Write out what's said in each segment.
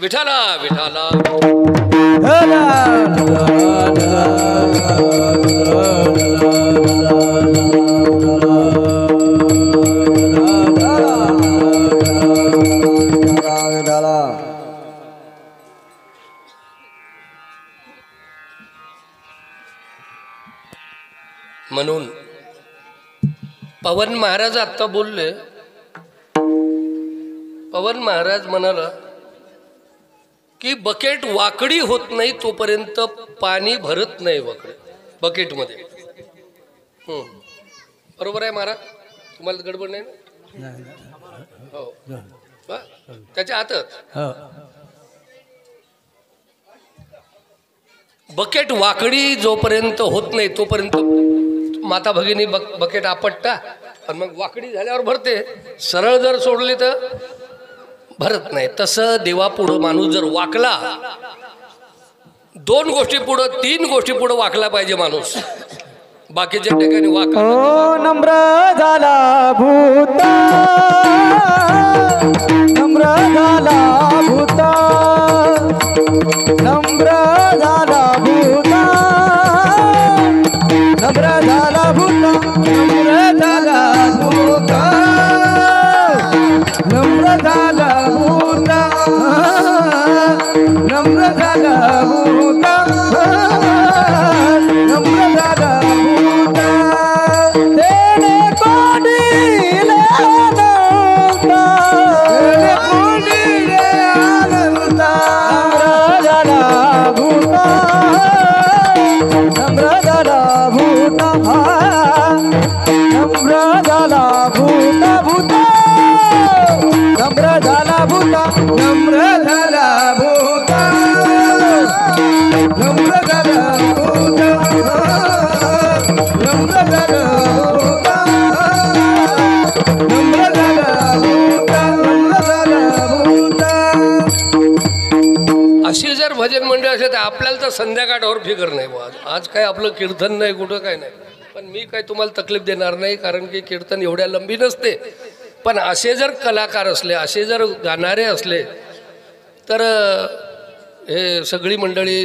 विठाला विठाला म्हणून पवन महाराज आता बोलले. पवन महाराज म्हणाला की बकेट वाकडी होत नाही तोपर्यंत पाणी भरत नाही बकेटमध्ये. बरोबर आहे महाराज? तुम्हाला गडबड नाही ना? हो त्याच्या हातात बकेट वाकडी जोपर्यंत होत नाही तोपर्यंत माता भगिनी बकेट आपटता आणि मग वाकडी झाल्यावर भरते. सरळ जर सोडली तर भरत नाही. तसं देवापुढं माणूस जर वाकला, 2 गोष्टी पुढं 3 गोष्टी पुढं वाकला पाहिजे माणूस. बाकीच्या ठिकाणी वाकला नम्र झाला भूता, नम्र झाला भूता, नम्र झाला भूता, नम्र झाला भूता, नम्र झाला भूता, नम्र झाला भूता, नम्र झाला भूता, नम्र झाला भूता. तेने कोडीले आनंदा, तेने कोडीले आनंदा, नम्र झाला भूता, नम्र झाला भूता, नम्र झाला भूता भूता, नम्र झाला भूता, नम्र झाला भूता, नम्र झाला भूता, नम्र झाला भूता, नम्र झाला भूता, नम्र झाला भूता. अशी जर भजन मंडळ असेल तर आपल्याला तर संध्याकाळवर फिकर नाही. आज काय आपलं कीर्तन नाही, कुठं काय नाही. पण मी काय तुम्हाला तकलीफ देणार नाही, कारण की कीर्तन एवढ्या लंबी नसते. पण असे जर कलाकार असले, असे जर गाणारे असले तर हे सगळी मंडळी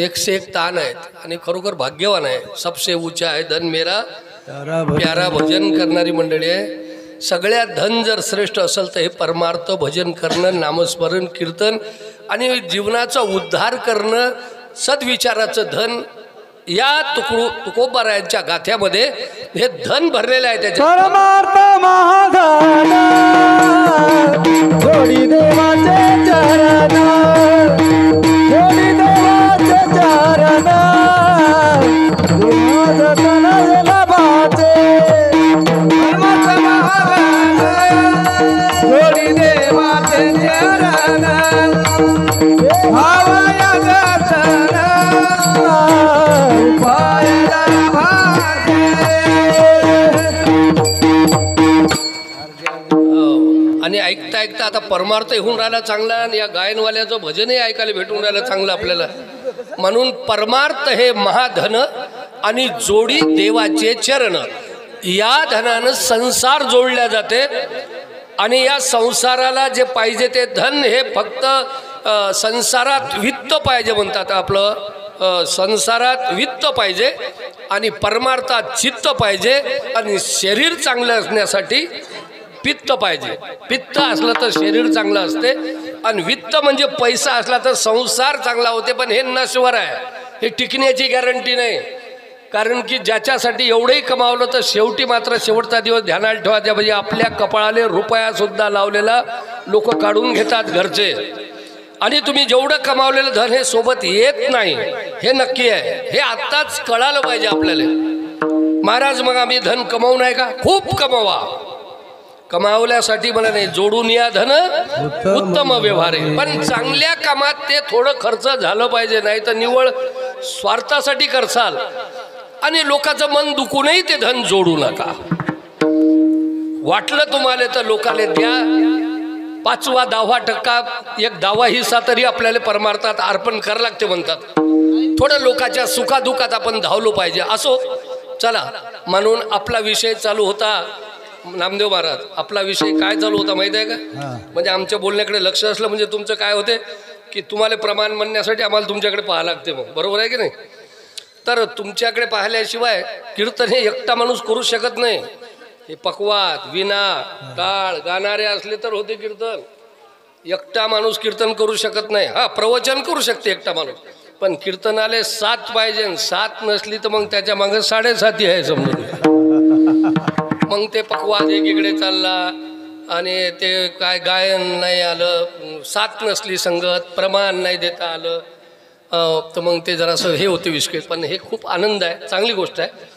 एक से एक तान आहेत आणि खरोखर भाग्यवान आहे. सबसे ऊंचा आहे धन मेरा प्यारा भजन करणारी मंडळी आहे. सगळ्यात धन जर श्रेष्ठ असेल तर हे परमार्थ भजन करणं, नामस्मरण, कीर्तन आणि जीवनाचा उद्धार करणं, सद्विचाराचं धन. या तुकोबारायांच्या गाथ्यामध्ये हे धन भरलेलं आहे. त्याच्या परमार्थ महाधन, जोडी देवाचे चरण, जोडी देवाचे चरण, जतन लाभाचे. परमार्थ महाधन, जोडी देवाचे चरण, भावया दर्शन, उपाय लाभाचे. आणि ऐकता ऐकता आता परमार्थ होऊन राहिला चांगला आणि या गायनवाल्याचं भजनही ऐकायला भेटून राहिलं चांगलं आपल्याला. म्हणून परमार्थ हे महाधन आणि जोडी देवाचे चरण. या धनानं संसार जोडल्या जाते आणि या संसाराला जे पाहिजे ते धन हे फक्त संसारात वित्त पाहिजे म्हणतात. आपलं संसारात वित्त पाहिजे आणि परमार्थात चित्त पाहिजे आणि शरीर चांगलं असण्यासाठी पित्त पाहिजे. पित्त असलं तर शरीर चांगलं असते आणि वित्त म्हणजे पैसा असला तर संसार चांगला होते. पण हे नश्वर आहे, हे टिकण्याची गॅरंटी नाही. कारण की ज्याच्यासाठी एवढंही कमावलं तर शेवटी मात्र शेवटचा दिवस ध्यानात ठेवा. म्हणजे आपल्या कपाळाले रुपयासुद्धा लावलेला लोक काढून घेतात घरचे. आणि तुम्ही जेवढं कमावलेलं धन हे सोबत येत नाही हे नक्की आहे. हे आत्ताच कळालं पाहिजे आपल्याला. महाराज मग आम्ही धन कमावू नाही का? खूप कमवा. कमावल्यासाठी मला नाही, जोडून या धन उत्तम व्यवहार आहे. पण चांगल्या कामात ते थोडं खर्च झालं पाहिजे, नाही तर निव्वळ स्वार्थासाठी करसाल आणि लोकांचं मन दुखूनही ते धन जोडू नका. वाटलं तुम्हाला तर लोकाले द्या. 5-10% एक 10 हिस्सा तरी आपल्याला परमार्थात अर्पण करावं लागते म्हणतात. थोडं लोकांच्या सुखादुखात आपण धावलो पाहिजे. असो चला. म्हणून आपला विषय चालू होता नामदेव महाराज. आपला विषय काय चालू होता माहिती आहे का? म्हणजे आमच्या बोलण्याकडे लक्ष असलं म्हणजे तुमचं काय होते, की तुम्हाला प्रमाण म्हणण्यासाठी आम्हाला तुमच्याकडे पाहावं लागते मग, बरोबर आहे की नाही? तर तुमच्याकडे पाहिल्याशिवाय कीर्तन हे एकटा माणूस करू शकत नाही. हे पकवात, विना, टाळ गाणारे असले तर होते कीर्तन. एकटा माणूस कीर्तन करू शकत नाही. हा, प्रवचन करू शकते एकटा माणूस, पण कीर्तनाले 7 पाहिजे. 7 नसली तर मग त्याच्या मागे 7.5 आहे समजून. मग ते पकवात एकीकडे चालला आणि ते काय गायन नाही आलं, 7 नसली संगत, प्रमाण नाही देता आलं, तर मग ते जरासं हे होते विस्कळीत. पण हे खूप आनंद आहे, चांगली गोष्ट आहे.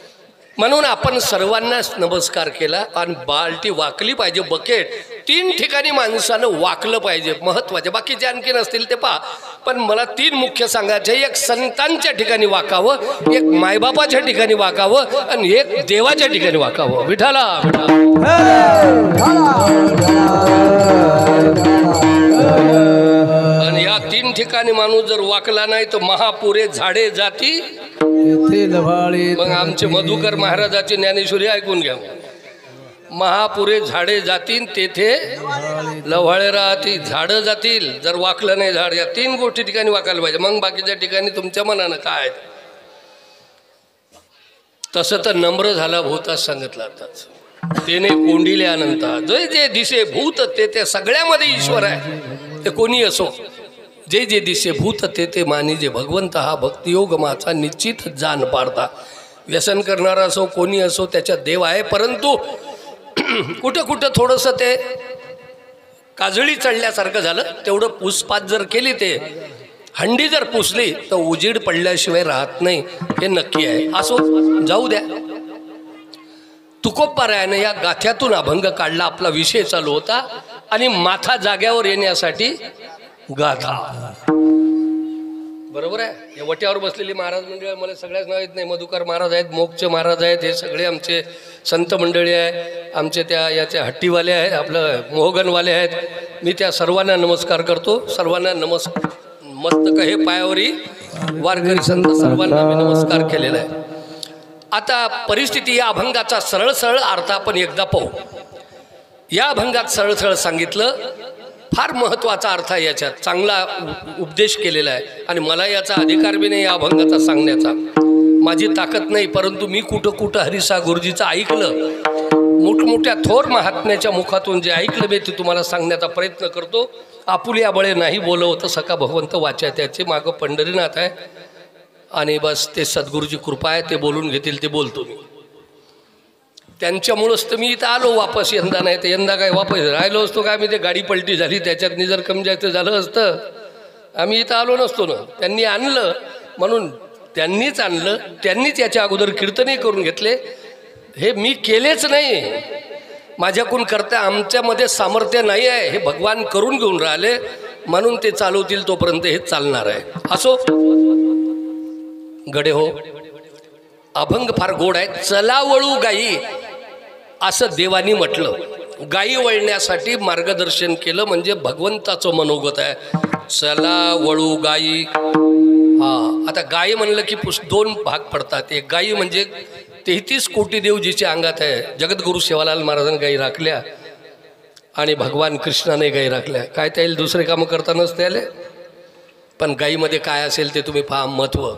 म्हणून आपण सर्वांनाच नमस्कार केला आणि बाल्टी वाकली पाहिजे. बकेट 3 ठिकाणी माणसानं वाकलं पाहिजे, महत्त्वाचे. बाकीचे आणखी नसतील ते पहा, पण मला 3 मुख्य सांगायचे. एक संतांच्या ठिकाणी वाकावं, एक मायबापाच्या ठिकाणी वाकावं आणि एक देवाच्या ठिकाणी वाकावं. विठाला आणि या 3 ठिकाणी माणूस जर वाकला नाही तर महापुरे झाडे जाती. मग आमचे मधुकर महाराजाची ज्ञानेश्वरी ऐकून घ्या. महापुरे झाडे जातील, तेथे लव्हाळे राहतील. झाडं जातील जर वाकलं नाही झाड. या 3 गोष्टी ठिकाणी वाकायला पाहिजे. मग बाकीच्या ठिकाणी तुमच्या मनानं काय. तसं तर नम्र झाला भूतास सांगितलं आताच. तेने कोंडिले अनंता, जे जे दिसे भूत ते सगळ्यामध्ये ईश्वर आहे. ते कोणी असो, जे जे दिसे भूत ते मानी जे भगवंत हा भक्तियोग माझा निश्चित जाण पाडता. व्यसन करणारा असो, कोणी असो, त्याच्यात देव आहे. परंतु कुठं कुठं थोडंसं ते काजळी चढल्यासारखं झालं. तेवढं पुसपात जर केली, ते हंडी जर पुसली तर उजीड पडल्याशिवाय राहत नाही, हे नक्की आहे. असो, जाऊ द्या. तुकोबारायानं या गाथ्यातून अभंग काढला. आपला विषय चालू होता आणि माथा जाग्यावर येण्यासाठी गाथा, बरोबर आहे. या वट्यावर बसलेली महाराज मंडळी मला सगळ्याच नाव येत नाही. मधुकर महाराज आहेत, मोक्षचे महाराज आहेत, हे सगळे आमचे संत मंडळी आहे. आमचे त्या याचे हट्टीवाले आहेत, आपलं मोहगनवाले आहेत. मी त्या सर्वांना नमस्कार करतो. सर्वांना मस्तक हे पायावरी वारकरी संत सर्वांना मी नमस्कार केलेला आहे. आता परिस्थिती या अभंगाचा सरळ सरळ अर्थ आपण एकदा पाहू. या अभंगात सरळ सरळ सांगितलं. फार महत्त्वाचा अर्थ आहे याच्यात, चांगला उपदेश केलेला आहे. आणि मला याचा अधिकार बी नाही या अभंगाचा सांगण्याचा, माझी ताकद नाही. परंतु मी कुठं कुठं हरिसा गुरुजीचं ऐकलं, मोठमोठ्या थोर महात्म्याच्या मुखातून जे ऐकलं मी ते तुम्हाला सांगण्याचा प्रयत्न करतो. आपुल्या बळे नाही बोलवत सका भगवंत वाचा, त्याचे मागं पंढरीनाथ आहे. आणि बस ते सद्गुरूची कृपा आहे, ते बोलून घेतील ते बोलतो मी. त्यांच्यामुळंच तर मी इथं आलो वापस. यंदा नाही तर यंदा काय वापस राहिलो असतो काय, मी ते गाडी पलटी झाली त्याच्यातनी जर कमी जास्त झालं असतं आम्ही इथं आलो नसतो ना. त्यांनी आणलं म्हणून त्यांनीच आणलं, त्यांनीच याच्या अगोदर कीर्तनही करून घेतले. हे मी केलेच नाही, माझ्याकडून करता आमच्यामध्ये सामर्थ्य नाही आहे. हे भगवान करून घेऊन राहिले म्हणून ते चालवतील, तोपर्यंत हे चालणार आहे. असो गडे हो, अभंग फार गोड आहे. चला वळू गाई असं देवानी म्हटलं. गाई वळण्यासाठी मार्गदर्शन केलं म्हणजे भगवंताचं मनोगत आहे. चला वळू गाई. हा, आता गाई म्हणलं की 2 भाग पडतात. एक गाई म्हणजे 33 कोटी देव जिच्या अंगात आहे. जगद्गुरु सेवालाल महाराजांनी गाई राखल्या आणि भगवान कृष्णाने गाई राखल्या. काय त्याला दुसरे कामं करता नसते आले. पण गाईमध्ये काय असेल ते तुम्ही पहा. महत्त्व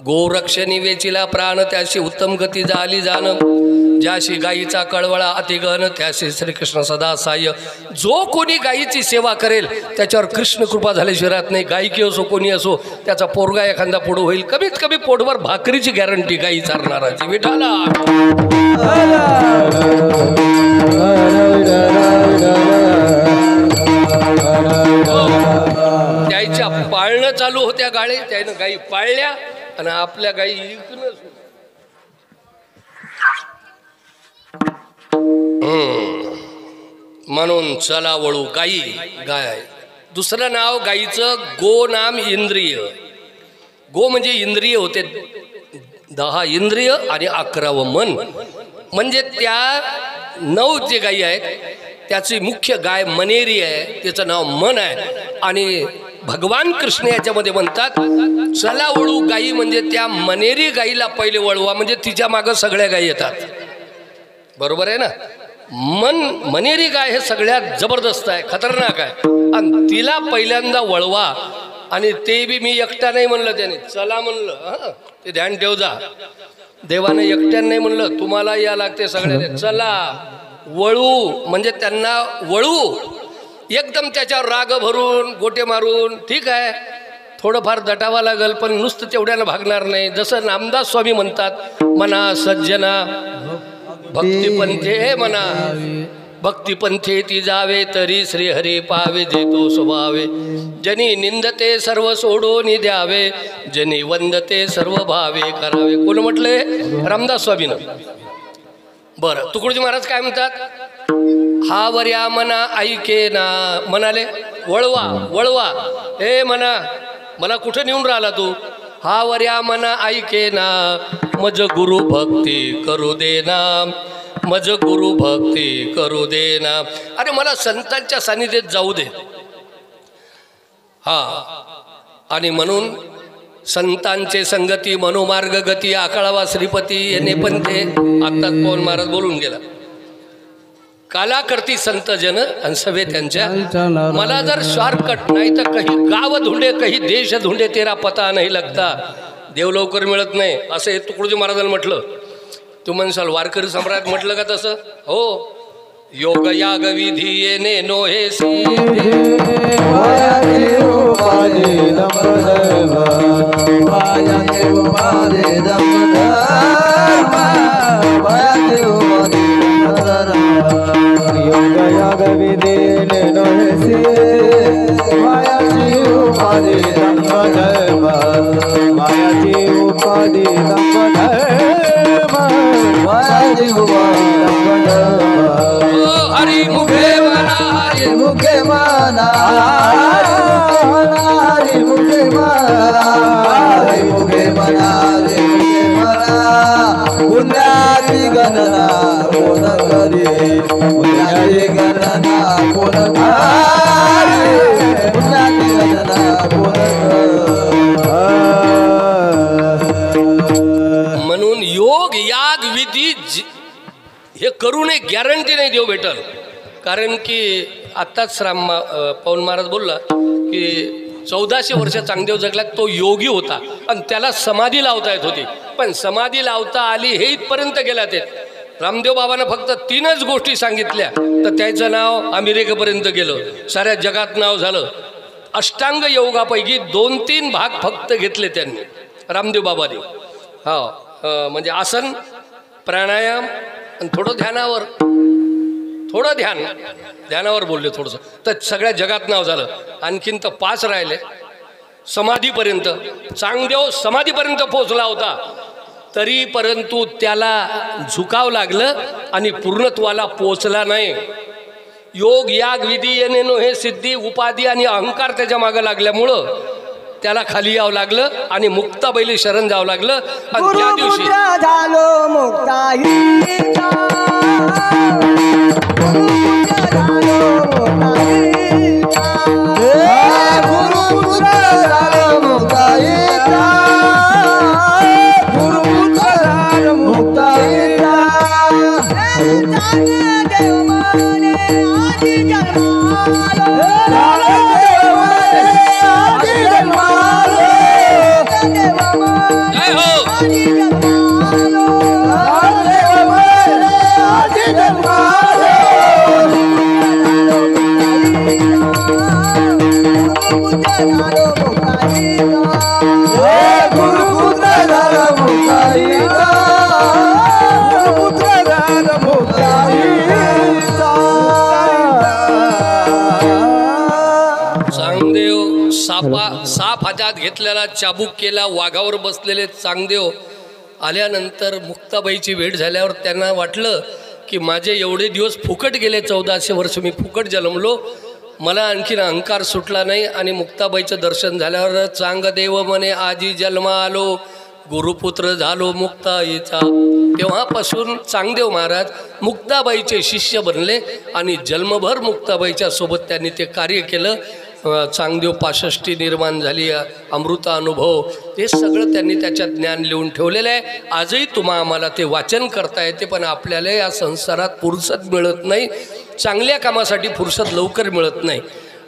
गोरक्षणी वेचिला प्राण, त्याशी उत्तम गती झाली जाण. ज्याशी गायीचा कळवळा अतिगहन, त्याशी श्रीकृष्ण सदा साह्य. जो कोणी गायीची सेवा करेल त्याच्यावर कृष्ण कृपा झाल्याशिवाय राहत नाही. गायकी असो कोणी असो, त्याचा पोरगा एखादा पुढं होईल. कमीत कमी पोटभर भाकरीची गॅरंटी गायी चारणाराची. विठाला त्याच्या पाळणं चालू होत्या गाडी, त्यानं गायी पाळल्या आणि आपल्या गायी इकडून म्हणून चला वळू गाई. गाय दुसरं नाव गाईचं गो नाम इंद्रिय. गो म्हणजे इंद्रिय होते 10 इंद्रिय आणि 11 मन. म्हणजे त्या 9 जे गायी आहेत त्याची मुख्य गाय मनेरी आहे, त्याचं नाव मन आहे. आणि भगवान कृष्ण याच्यामध्ये म्हणतात चला वळू गाई, म्हणजे त्या मनेरी गाईला पहिले वळवा, म्हणजे तिच्या मागं सगळ्या गायी येतात. बरोबर आहे ना. मनेरी गाय हे सगळ्यात जबरदस्त आहे, खतरनाक आहे. आणि तिला पहिल्यांदा वळवा आणि ते बी मी एकटा नाही म्हणलं, त्याने चला म्हणलं. हां, ते ध्यान ठेव जा. देवाने एकट्याने नाही म्हणलं, तुम्हाला या लागते सगळ्याने. चला वळू, म्हणजे त्यांना वळू, एकदम त्याच्यावर राग भरून गोटे मारून. ठीक आहे, थोडंफार दटावं लागेल, पण नुसतं तेवढ्यानं भागणार नाही. जसं नामदास स्वामी म्हणतात, मना सज्जना भक्तिपंथे म्हणा, भक्तिपंथे ती जावे तरी श्रीहरी पावे, देतो स्वभावे. जनी निंदते सर्व सोडून द्यावे, जनी वंदते सर्व भावे करावे. कोण म्हटले? रामदास स्वामीनं. बरं, तुकडोजी महाराज काय म्हणतात? हा वर्या मना ऐके ना, म्हणाले वळवा वळवा. हे म्हणा, मला कुठं नेऊन राहिला तू? हा वर्या मना ऐके ना, मज गुरु भक्ती करू दे ना, मज गुरु भक्ती करू दे ना. अरे मला संतांच्या सानिध्यात जाऊ दे. हा, आणि म्हणून संतांचे संगती मनोमार्ग गती, आकाळावा श्रीपती येणे पंथे. आत्ताच पवन महाराज बोलून गेला. काला करती संत जन आणि सभे त्यांच्या. मला जर शॉर्टकट नाही तर काही गाव धुंडे, काही देश धुंडे, तेरा पता नाही लगता. देव लवकर मिळत नाही असं हे तुकडोजी महाराजांनी म्हटलं. तू म्हणसाल वारकरी सम्राट म्हटलं का तसं? हो. योग याग विधी येणे नो हे हरी मुखे मना, हरी मुखे मना, हरी मुखे मना, हरी मुखे मना, हरी मुखे मना. पुण्याची गणना कोण करी, पुण्याची गणना कोण करी, पुण्याची गणना कोण करी. म्हणून योग याग विधी हे करू नये, गॅरंटी नाही देव भेटल. कारण की आत्ताच पवन महाराज बोलला की 1400 वर्ष चांगदेव जगला, तो योगी होता आणि त्याला समाधी लावता येत होती, पण समाधी लावता आली हे इथपर्यंत गेला. ते रामदेव बाबांना फक्त 3च गोष्टी सांगितल्या, तर त्याचं नाव अमेरिकेपर्यंत गेलं, साऱ्या जगात नाव झालं. अष्टांग योगापैकी 2-3 भाग फक्त घेतले त्यांनी रामदेव बाबांनी. हा, म्हणजे आसन, प्राणायाम आणि थोडं ध्यानावर, थोडं ध्यानावर बोलले थोडंसं, तर सगळ्या जगात नाव झालं. आणखीन तर 5 राहिले. समाधीपर्यंत चांगदेव समाधीपर्यंत पोहोचला होता, तरी परंतु त्याला झुकावं लागलं आणि पूर्णत्वाला पोचला नाही. योग याग विधी येणे नो हे सिद्धी, उपाधी आणि अहंकार त्याच्या मागं लागल्यामुळं त्याला खाली यावं लागलं आणि मुक्ताबाईला शरण जावं लागलं. आणि त्या दिवशी झालो मुक्ताईचा, गुरुपुत्र झालो मुक्ताईचा, गुरुपुत्र झालो मुक्ताईचा. देव माने आधी जन्मालो, आधी जन्मालो, देव माने जय हो. आधी जन्मालो, देव माने आधी जन्मालो. चांगदेव साप हातात घेतलेला, चाबूक केला, वाघावर बसलेले चांगदेव आल्यानंतर मुक्ताबाईची भेट झाल्यावर त्यांना वाटलं की माझे एवढे दिवस फुकट गेले, 1400 वर्ष मी फुकट जन्मलो, मला आणखीन अहंकार सुटला नाही. आणि मुक्ताबाईचं दर्शन झाल्यावर चांगदेव म्हणे आजी जन्मा आलो, गुरुपुत्र झालो मुक्ताईचा. तेव्हापासून चांगदेव महाराज मुक्ताबाईचे शिष्य बनले आणि जन्मभर मुक्ताबाईच्या सोबत त्यांनी ते कार्य केलं. चांगदेव 65 निर्माण झाली, अमृता अनुभव, हे सगळं त्यांनी त्याच्यात ज्ञान लिहून ठेवलेलं आहे. आजही आम्हाला ते वाचन करता येते, पण आपल्याला या संसारात फुरसत मिळत नाही, चांगल्या कामासाठी फुरसत लवकर मिळत नाही.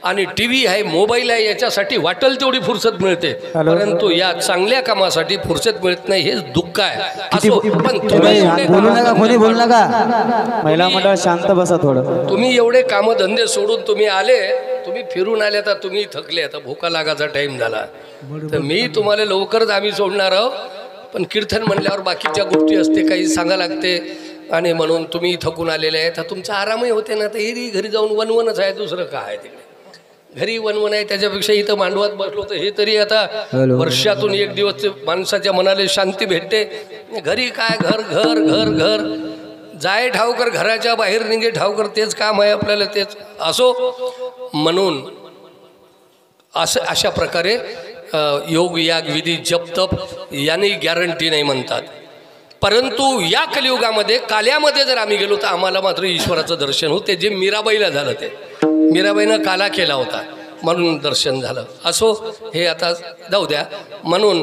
आणि टीव्ही आहे, मोबाईल आहे, याच्यासाठी वाटेल तेवढी फुरसत मिळते, परंतु या चांगल्या कामासाठी फुरसत मिळत नाही, हे दुःख आहे. असो, पण तुम्ही एवढे बोलू नका, कोणी बोलू नका. महिला मंडळ शांत बसा थोडं. तुम्ही एवढे कामधंदे सोडून तुम्ही आले, तुम्ही फिरून आले, आता तुम्ही थकले, आता भोका लागायचा टाइम झाला, तर मी तुम्हाला लवकरच आम्ही सोडणार आहोत. पण कीर्तन म्हणल्यावर बाकीच्या गोष्टी असते, काही सांगा लागते, आणि म्हणून तुम्ही थकून आलेले आहे, तर तुमचा आरामही होते ना. तर हे घरी जाऊन वनवनच आहे, दुसरं काय आहे तिकडे. घरी वनवन आहे, त्याच्यापेक्षा इथं मांडवात बसलो तर हे तरी आता वर्षातून एक दिवस माणसाच्या मनाला शांती भेटते. घरी काय घर घर घर घर जाय ठावकर, घराच्या बाहेर निघे ठावकर, तेच काम आहे आपल्याला, तेच. असो, म्हणून अशा प्रकारे योग याग विधी जप तप यांनी गॅरंटी नाही म्हणतात. परंतु या कलियुगामध्ये काल्यामध्ये जर आम्ही गेलो तर आम्हाला मात्र ईश्वराचं दर्शन होते, जे मीराबाईला झालं. ते मीराबाईनं काला केला होता म्हणून दर्शन झालं. असो, हे आता जाऊ द्या. म्हणून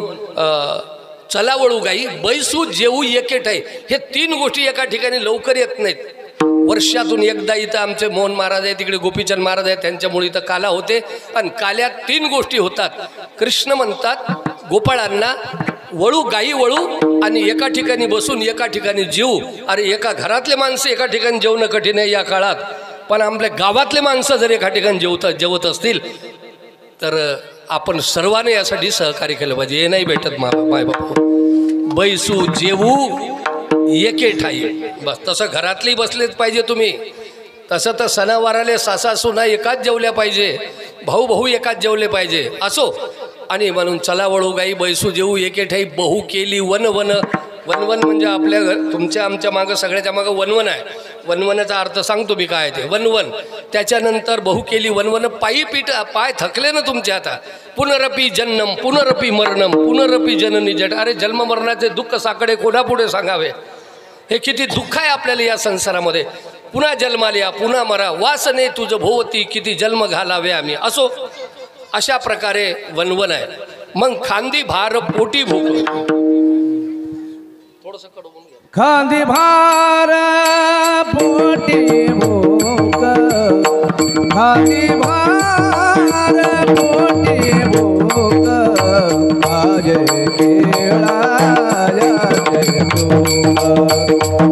चला वळू गाई, बैसू जेवू एकेट आहे, हे 3 गोष्टी एका ठिकाणी लवकर येत नाहीत. वर्षातून एकदा इथं आमचे मोहन महाराज आहे, तिकडे गोपीचंद महाराज आहे, त्यांच्यामुळे इथं काला होते. आणि काल्यात 3 गोष्टी होतात. कृष्ण म्हणतात गोपाळांना, वळू गाई वळू, आणि एका ठिकाणी बसून एका ठिकाणी जेवू. अरे एका घरातले माणसं एका ठिकाणी जेवणं कठीण आहे या काळात, पण आपल्या गावातले माणसं जर एका ठिकाणी जेवत असतील तर आपण सर्वांनी यासाठी सहकार्य केलं पाहिजे. हे नाही भेटत माय बापू. बैसू जेवू एके ठाई, बस तसं घरातली बसलेच पाहिजे तुम्ही. तसं तर सणावाराले सासा सुना एकाच जेवल्या पाहिजे, भाऊ भाऊ एकाच जेवले पाहिजे. असो, आणि म्हणून चला वळू गाई बैसू जेवू एके ठाई, बहु केली वन वन. वनवन म्हणजे आपल्या तुमच्या आमच्या मागं सगळ्याच्या मागं वनवन आहे. वनवनाचा अर्थ सांगतो मी काय ते वनवन. त्याच्यानंतर बहु केली वनवन, पायी पीठ, पाय थकले ना तुमचे आता. पुनरपी जन्म पुनरपी मरणम पुनरपी जननी जट. अरे जन्म मरणाचे दुःख साकडे कोणापुढे सांगावे. हे किती दुःख आहे आपल्याला या संसारामध्ये. पुन्हा जन्माल्या पुन्हा मरा, वासने तुझ भोवती किती जन्म घालावे आम्ही. असो, अशा प्रकारे वनवन आहे. मग खांदी भार पोटी भूक. थोडंसं कडवून घ्या. खांदी भार पोटी भूक, खांदी भार पोटी भूक, आज केळाया ते तूक,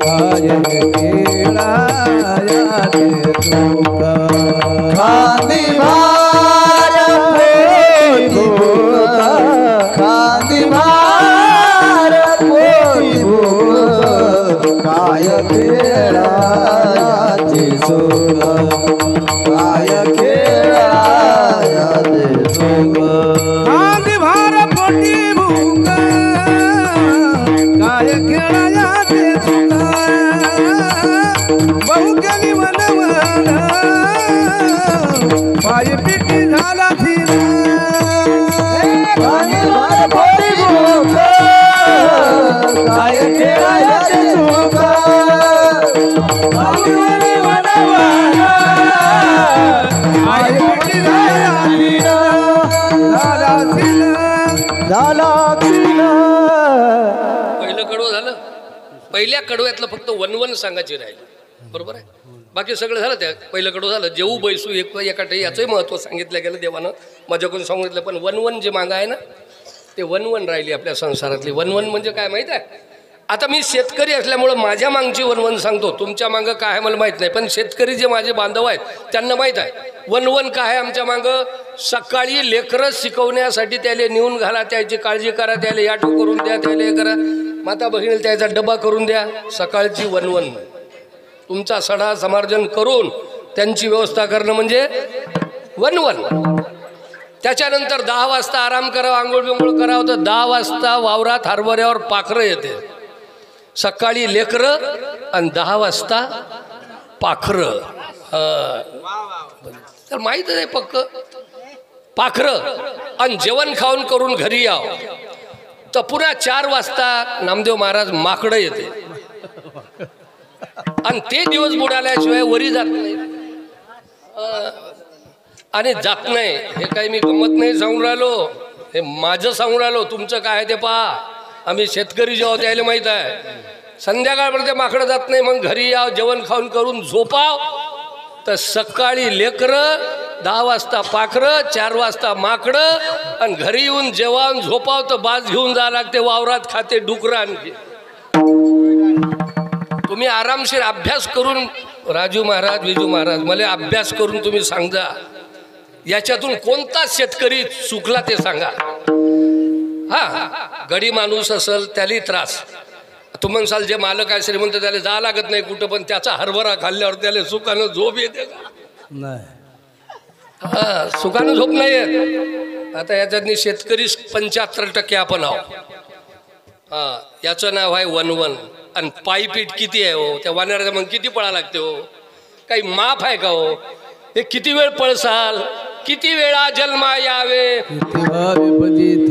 आज केळाया ते तूक. खांदी भार पोटी भूक, खांदी भार पोटी भूक, काय खेळायाचे सोग, काय खेळायाचे सोग. खांदी भार पोटी भूक, काय खेळायाचे सोग, बहु केली वनवन, पाय पिटी झाला फिरा. खांदी भार पोटी भूक, काय खेळायाचे सोग, बहु केली वनवन, पाय पिटी झाला फिरा. झाला फिरा. पहिलं कडवं झालं. पहिल्या कडव्यातलं फक्त वनवन सांगायची राहिली, बरोबर आहे. बाकी सगळं झालं. त्या पहिलं कडवं झालं. जेवू बैसू एका ठाई, याचंही महत्त्व सांगितलं गेलं देवानं, माझ्याकडून सांगितलं. पण वनवन जे मागं आहे ना, ते वनवन राहिली आपल्या संसारातली. वनवन म्हणजे काय माहीत आहे. आता मी शेतकरी असल्यामुळं माझ्या मागची वनवन सांगतो. तुमच्या मागं काय आहे मला माहीत नाही, पण शेतकरी जे माझे बांधव आहेत त्यांना माहीत आहे वनवन काय आहे आमच्या मागं. सकाळी लेकरं शिकवण्यासाठी त्याला नेऊन घाला, त्याची काळजी करा, त्याला याटो करून द्या, त्याला हे करा, माता बहिणीला त्याचा डबा करून द्या. सकाळची वनवन. तुमचा सडा समार्जन करून त्यांची व्यवस्था करणं म्हणजे वनवन. त्याच्यानंतर 10 वाजता आराम करावा, आंघोळ बिंघोळ करावं, तर 10 वाजता वावरात हरभऱ्यावर पाखरं येते. सकाळी लेकरं आणि 10 वाजता पाखरं. तर माहीत आहे पक्क पाखरं. आणि जेवण खाऊन करून घरी याव तर पुन्हा 4 वाजता नामदेव महाराज माकडं येते. आणि ते दिवस बुडाल्याशिवाय वरी जात नाही. आणि जात नाही. हे काही मी गंमत नाही सांगून राहिलो, हे माझं सांगून राहिलो. तुमचं काय ते पहा. आम्ही शेतकरी जेव्हा त्याला माहीत आहे. संध्याकाळपर्यंत माकडं जात नाही. मग घरी याव, जेवण खाऊन करून झोपाव, तर सकाळी लेकरं 10 वाजता पाखरं, 4 वाजता माकडं, आणि घरी येऊन जेवण झोपाव तर बाज घेऊन जावं लागते, वावरात खाते डुकरं आणखी. तुम्ही आरामशीर अभ्यास करून, राजू महाराज विजू महाराज, मला अभ्यास करून तुम्ही सांगा याच्यातून कोणता शेतकरी चुकला ते सांगा. हा, गडी माणूस असेल त्यालाही त्रास. तुम्ही म्हणसाल जे मालक आहे श्रीमंत त्याला जा लागत नाही कुठं, पण त्याचा हरभरा खाल्ल्यावर त्याला सुखानं झोप येते का? नाही. हा, सुखानं झोप नाही येत. आता याच्यातनी शेतकरी 75% आपण आहोत. हा, याचं नाव आहे वनवन. आणि पायपीट किती आहे हो त्या वानराचं, मग किती पळा लागते हो? काही माफ आहे का हो? हे किती वेळ पळसाल, किती वेळा जन्मा यावे,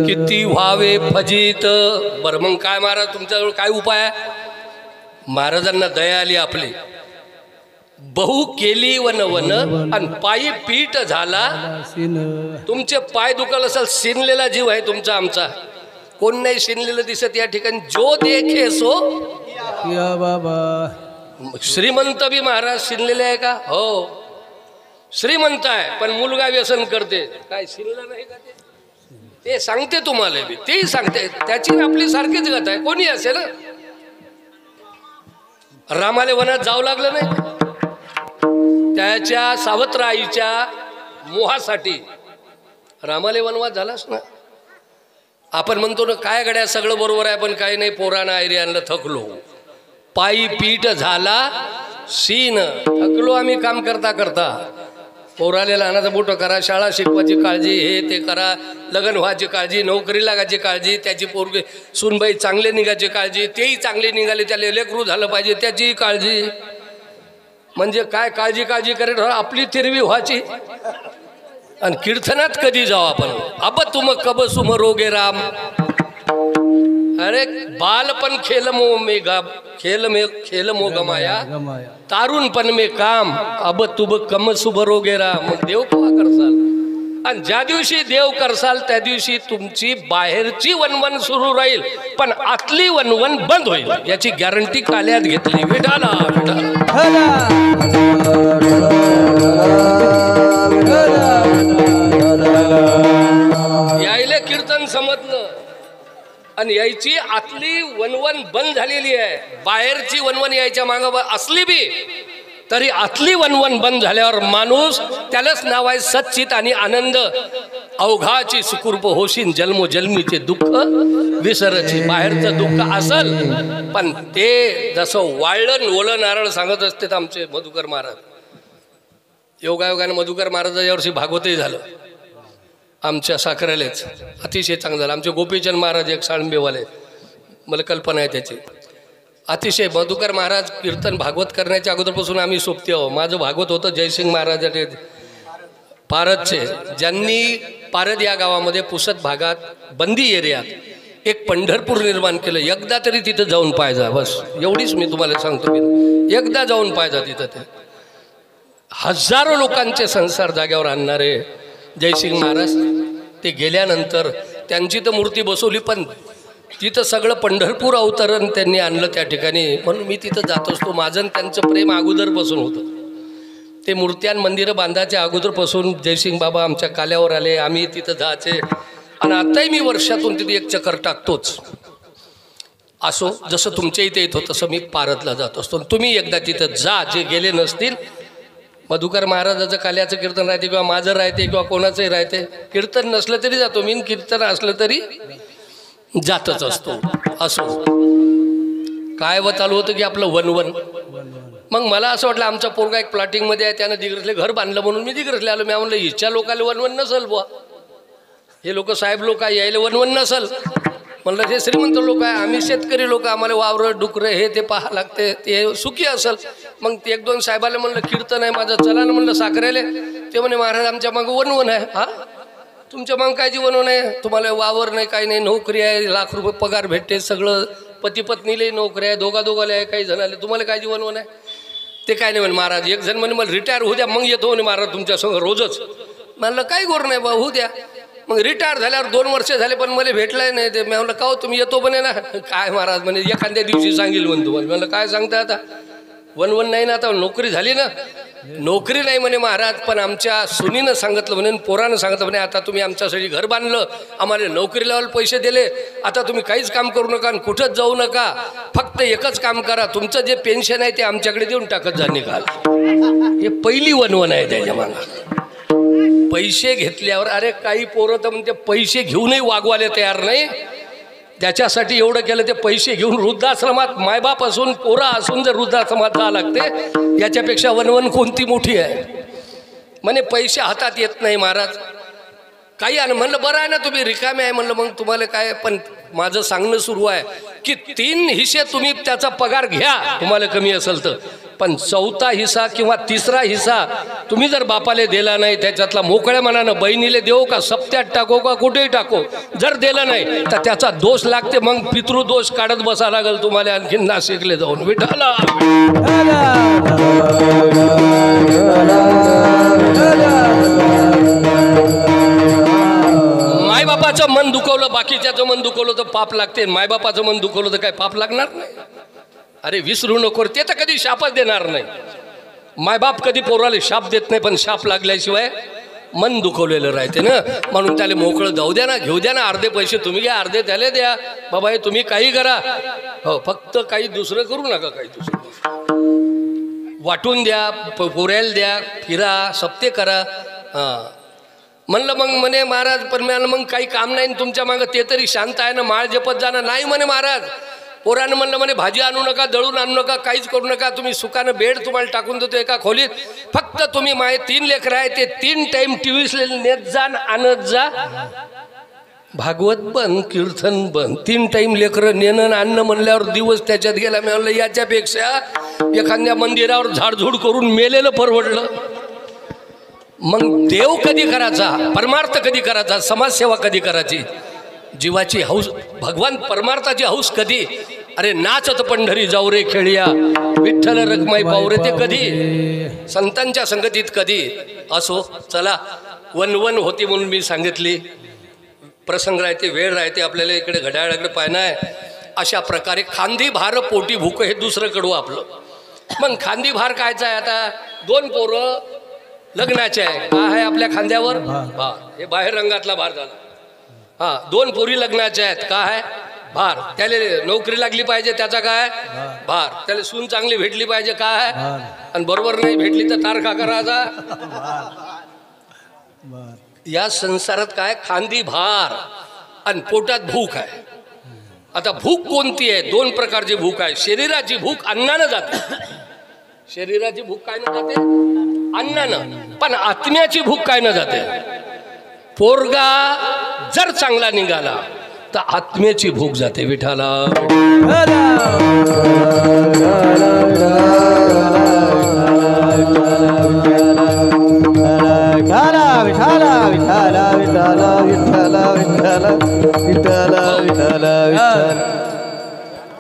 किती व्हावे फजित. बरं मग काय महाराज तुमच्याजवळ काय उपाय आहे? महाराजांना दया आली आपली. बहु केली वन वन आणि पायी पीठ झाला. तुमचे पाय दुखाल असेल, शिनलेला जीव आहे तुमचा आमचा, कोण नाही शिनलेलं दिसत या ठिकाणी. जो देखे सो या बाबा. श्रीमंत बी महाराज शिनलेले आहे का? हो, श्रीमंत आहे पण मुलगा व्यसन करते. काय शिनलं नाही का ते सांगते तुम्हाला बी, तेही सांगते. त्याची आपली सारखीच गत आहे, कोणी असेल. रामाले वनात जावं लागलं नाही, त्याच्या सावत्र आईच्या मोहासाठी रामाले वनवास झालाच ना. आपण म्हणतो ना काय गड्या सगळं बरोबर आहे, पण काही नाही, पोरानं आयरी आणलं थकलो, पायी पीठ झाला सीन. थकलो आम्ही काम करता करता. पोराले लहानाचं मोठं करा, शाळा शिकवायची काळजी, हे ते करा, लग्न व्हायची काळजी, नोकरी लागायची काळजी, त्याची पोरगी सूनबाई चांगले निघायची काळजी, तेही चांगले निघाले, त्याला लेकरू झालं पाहिजे त्याची काळजी. म्हणजे काय काळजी काळजी करेल आपली तिरवी व्हायची. आणि कीर्तनात कधी जाऊ आपण? अब तुम कब सुम रोगे राम. अरे बालपन खेल मो गमाया, तारुणपण में काम, अब तुम कम शुभ रोगे राम. मग देव केव्हा करसाल? आणि ज्या दिवशी देव करसाल त्या दिवशी तुमची बाहेरची वनवन सुरू राहील, पण आतली वनवन बंद होईल, याची गॅरंटी काल्यात घेतली. विठाला यायले कीर्तन समजलं आणि यायची आतली वनवन बंद झालेली आहे. बाहेरची वनवन यायच्या मागं असली बी तरी आतली वनवन बंद झाल्यावर माणूस, त्यालाच नाव आहे सच्चित आणि आनंद. अवघाची सुकुर्प होशीन, जन्मोजन्मीचे दुःख विसरची. बाहेरचं दुःख असल पण ते जसं वाळण ओलं नारळ सांगत असते आमचे मधुकर महाराज. योगायोगाने मधुकर महाराज यावर्षी भागवतही झालं आमच्या साखरेलेच, अतिशय चांगलं झालं. आमचे गोपीचंद महाराज एक साळंबेवाले, मला कल्पना आहे त्याची. अतिशय मधुकर महाराज कीर्तन भागवत करण्याच्या अगोदरपासून आम्ही सोबती आहो. माझं भागवत होतं जयसिंग महाराज पारदचे, ज्यांनी पारद या गावामध्ये पुसद भागात बंदी एरियात एक पंढरपूर निर्माण केलं. एकदा तरी तिथं जाऊन पाहिजा, बस एवढीच मी तुम्हाला सांगतो. मी एकदा जाऊन पाहिजा तिथं. ते हजारो लोकांचे संसार जाग्यावर आणणारे जयसिंग महाराज. ते गेल्यानंतर त्यांची तर मूर्ती बसवली, पण तिथं सगळं पंढरपूर अवतरण त्यांनी आणलं त्या ठिकाणी. म्हणून मी तिथं जात असतो. माझं त्यांचं प्रेम अगोदरपासून होतं. ते मूर्त्यां मंदिरं बांधायच्या अगोदरपासून जयसिंग बाबा आमच्या काल्यावर आले, आम्ही तिथं जायचे. आणि आताही मी वर्षातून तिथे एक चक्कर टाकतोच. असो, जसं तुमच्या इथे येतो तसं मी पारदला जात असतो. तुम्ही एकदा तिथं जा, जे गेले नसतील. मधुकर महाराजाचं काल्याचं कीर्तन राहते किंवा माझं राहते किंवा कोणाचंही राहते. कीर्तन नसलं तरी जातो मी, कीर्तन असलं तरी जातच असतो. असो, काय व चालू होतं की आपलं वनवन. मग मला असं वाटलं आमचा पोरगा एक प्लॉटिंगमध्ये आहे, त्यानं दिग्रसले घर बांधलं म्हणून मी दिग्रसले आलो. मी म्हणलं हिच्या लोकांना वनवन नसल बुवा, हे लोक साहेब लोक आहे, यायला वनवन नसल. म्हणलं हे श्रीमंत लोक आहे, आम्ही शेतकरी लोक, आम्हाला वावरं डुकरं हे ते पाहा लागते, ते सुखी असल. मग ते एक दोन साहेबाला म्हणलं कीर्तन आहे माझं, चला ना म्हणलं साखरेले. ते म्हणे महाराज आमच्या मागं वनवन आहे. हा, तुमच्या मग काय जीवन नाही, तुम्हाला वावर नाही, काही नाही, नोकरी आहे, लाख रुपये पगार भेटते, सगळं पती पत्नीलाही नोकरी आहे, दोघाला आहे, काही जणाले, तुम्हाला काय जीवन आहे? ते काय नाही म्हणे महाराज. एक जण म्हणे मला रिटायर होऊ द्या मग येतो म्हणे महाराज तुमच्यासंग रोजच. म्हणलं काही गोर नाही बा, होऊ द्या. मग रिटायर झाल्यावर 2 वर्ष झाले पण मला भेटलाय नाही. ते मी म्हणलं का हो तुम्ही येतो म्हणे ना. काय महाराज म्हणे एखाद्या दिवशी सांगेल म्हणे तुम्हाला. म्हणलं काय सांगता आता, वन नाही ना, आता नोकरी झाली ना, नोकरी नाही म्हणे महाराज, पण आमच्या सुनीनं सांगितलं म्हणे, पोरानं सांगितलं म्हणे, आता तुम्ही आमच्यासाठी घर बांधलं, आम्हाला नोकरी लावायला पैसे दिले, आता तुम्ही काहीच काम करू नका आणि कुठंच जाऊ नका, फक्त एकच काम करा, तुमचं जे पेन्शन आहे ते आमच्याकडे देऊन टाकत जा निघाल. हे पहिली वनवन आहे त्याच्या मागं. पैसे घेतल्यावर, अरे काही पोरं तर म्हणते पैसे घेऊनही वागवायला तयार नाही, त्याच्यासाठी एवढं केलं ते पैसे घेऊन वृद्धाश्रमात, मायबाप असून पोरं असून जर वृद्धाश्रमात जावं लागते, याच्यापेक्षा वनवन कोणती मोठी आहे. म्हणे पैसे हातात येत नाही महाराज, काही आणि म्हणलं बरं आहे ना तुम्ही रिकामे आहे, म्हणलं मग तुम्हाला काय, पण माझं सांगणं सुरू आहे की 3 हिस्से तुम्ही त्याचा पगार घ्या तुम्हाला कमी असेल तर, पण 4था हिस्सा किंवा 3रा हिस्सा तुम्ही जर बापाले दिला नाही, त्याच्यातला मोकळ्या मनानं बहिणीले देऊ का, सप्त्यात टाको का कुठेही टाको, जर दिलं नाही तर त्याचा दोष लागते, मग पितृदोष काढत बसा लागेल तुम्हाला आणखीन नाशिकले जाऊन. विठाला मायबापाचं मन दुखवलं, बाकीच्याचं मन दुखवलं तर पाप लागते, मायबापाचं मन दुखवलं तर काय पाप लागणार नाही. अरे विसरू नको, ते तर कधी शापच देणार नाही. मायबाप कधी पोराला शाप देत नाही, पण शाप लागल्याशिवाय मन दुखवलेलं राहते ना, म्हणून त्याला मोकळं जाऊ द्या ना, घेऊ द्या ना, अर्धे पैसे तुम्ही घ्या, अर्धे त्याला द्या, बाबा हे तुम्ही काही करा, हो फक्त काही दुसरं करू नका, काही दुसरं वाटून द्या, पोऱ्याला द्या, फिरा, सप्ते करा. हां म्हणलं मग म्हणे महाराज, पण मग काही काम नाही तुमच्या मागं, ते तरी शांत आहे ना, माळ जपत जाणं नाही म्हणे महाराज. पोरानं म्हणलं म्हणे भाजी आणू नका, दळून आणू नका, काहीच करू नका, तुम्ही सुकानं बेड तुम्हाला टाकून देतो एका खोलीत, फक्त तुम्ही माझे 3 लेकरं आहे ते 3 टाईम टीव्ही नेत जा आणत जा, भागवत बंद, कीर्तन बंद, 3 टाईम लेकरं नेणं आणणं म्हणल्यावर दिवस त्याच्यात गेला. मी म्हणलं याच्यापेक्षा एखाद्या मंदिरावर झाडझूड करून मेलेलं परवडलं. मग देव कधी करायचा, परमार्थ कधी करायचा, समाजसेवा कधी करायची, जीवाची हौस, भगवान परमार्थाची हौस कधी, अरे नाचत पंढरी जाऊ रे खेळिया, विठ्ठल रखमाई पावरे, ते कधी संतांच्या संगतीत कधी. असो चला, वनवन होती म्हणून मी सांगितली, प्रसंग राहते, वेळ राहते, आपल्याला इकडे घड्याळाकडे पाहणं आहे. अशा प्रकारे खांदी भार पोटी भूक हे दुसरं कडू आपलं. मग खांदी भार कायचा आहे, आता 2 पोरं लग्नाचे आहे, काय आहे आपल्या खांद्यावर भार, हे बाहेर रंगातला भार झाला. हा 2 पोरी लग्नाच्या आहेत, काय आहे भार, त्याला नोकरी लागली पाहिजे त्याचा काय भार, त्याला सून चांगली भेटली पाहिजे काय आहे, आणि बरोबर नाही भेटली तर तारखा करायचा. या संसारात काय खांदी भार आणि पोटात भूक आहे. आता भूक कोणती आहे, 2 प्रकारची भूक आहे. शरीराची भूक अन्नानं जाते, शरीराची भूक काय न जाते अन्नानं, पण आत्म्याची भूक काय न जाते. पोरगा जर चांगला निघाला तर आत्म्याची भूक जाते. विठाला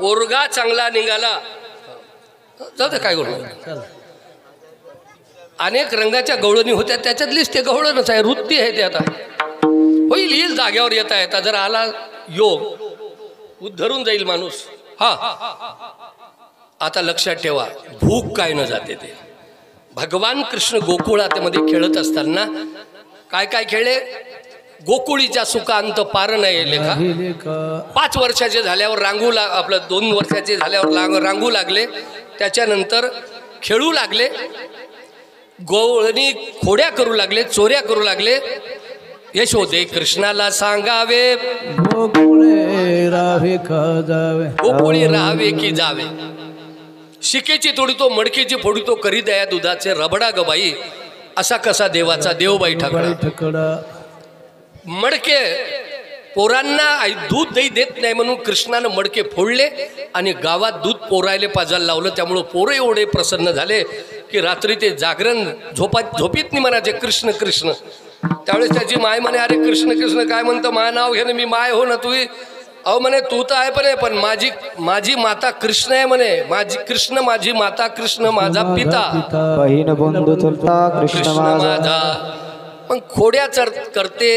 पोरगा चांगला निघाला जाऊ दे, काय गोष्ट. अनेक रंगाच्या गवळणी होत्या, त्याच्यातलीच ते गवळणच आहे, वृत्ती आहे ते. आता होईल येईल, जाग्यावर येता येता जर आला योग उद्धरून जाईल माणूस. हा आता लक्षात ठेवा, भूक काय न जाते ते. भगवान कृष्ण गोकुळामध्ये खेळत असताना काय काय खेळले, गोकुळीच्या सुखांत पार नाही लेखा. 5 वर्षाचे झाल्यावर आपलं 2 वर्षाचे झाल्यावर रांगू लागले, त्याच्यानंतर खेळू लागले, गोवळणी खोड्या करू लागले, चोऱ्या करू लागले. यशोदे कृष्णाला सांगावे, गोकुळे राहावे की जावे. शिकेची तोडितो, मडकीची फोडितो, करी दया दुधाचे रबडा गबाई, असा कसा देवाचा देवबाई ठाकरा. मडके पोरांना दूध दही देत नाही म्हणून कृष्णानं मडके फोडले आणि गावात दूध पोरायले पाजायला लावलं. त्यामुळं पोरं एवढे प्रसन्न झाले की रात्री ते जागरण झोपीत नाही म्हणायचे कृष्ण कृष्ण. त्यावेळेस त्याची माय म्हणे, अरे कृष्ण कृष्ण काय म्हणतं, माझं नाव घे ना, मी माय हो ना तू. अहो म्हणे तू तर आहे पण माझी माता कृष्ण आहे म्हणे, माझी कृष्ण माझी माता, कृष्ण माझा पिता, बहीण बंधू कृष्ण माझा. मग खोड्या करते,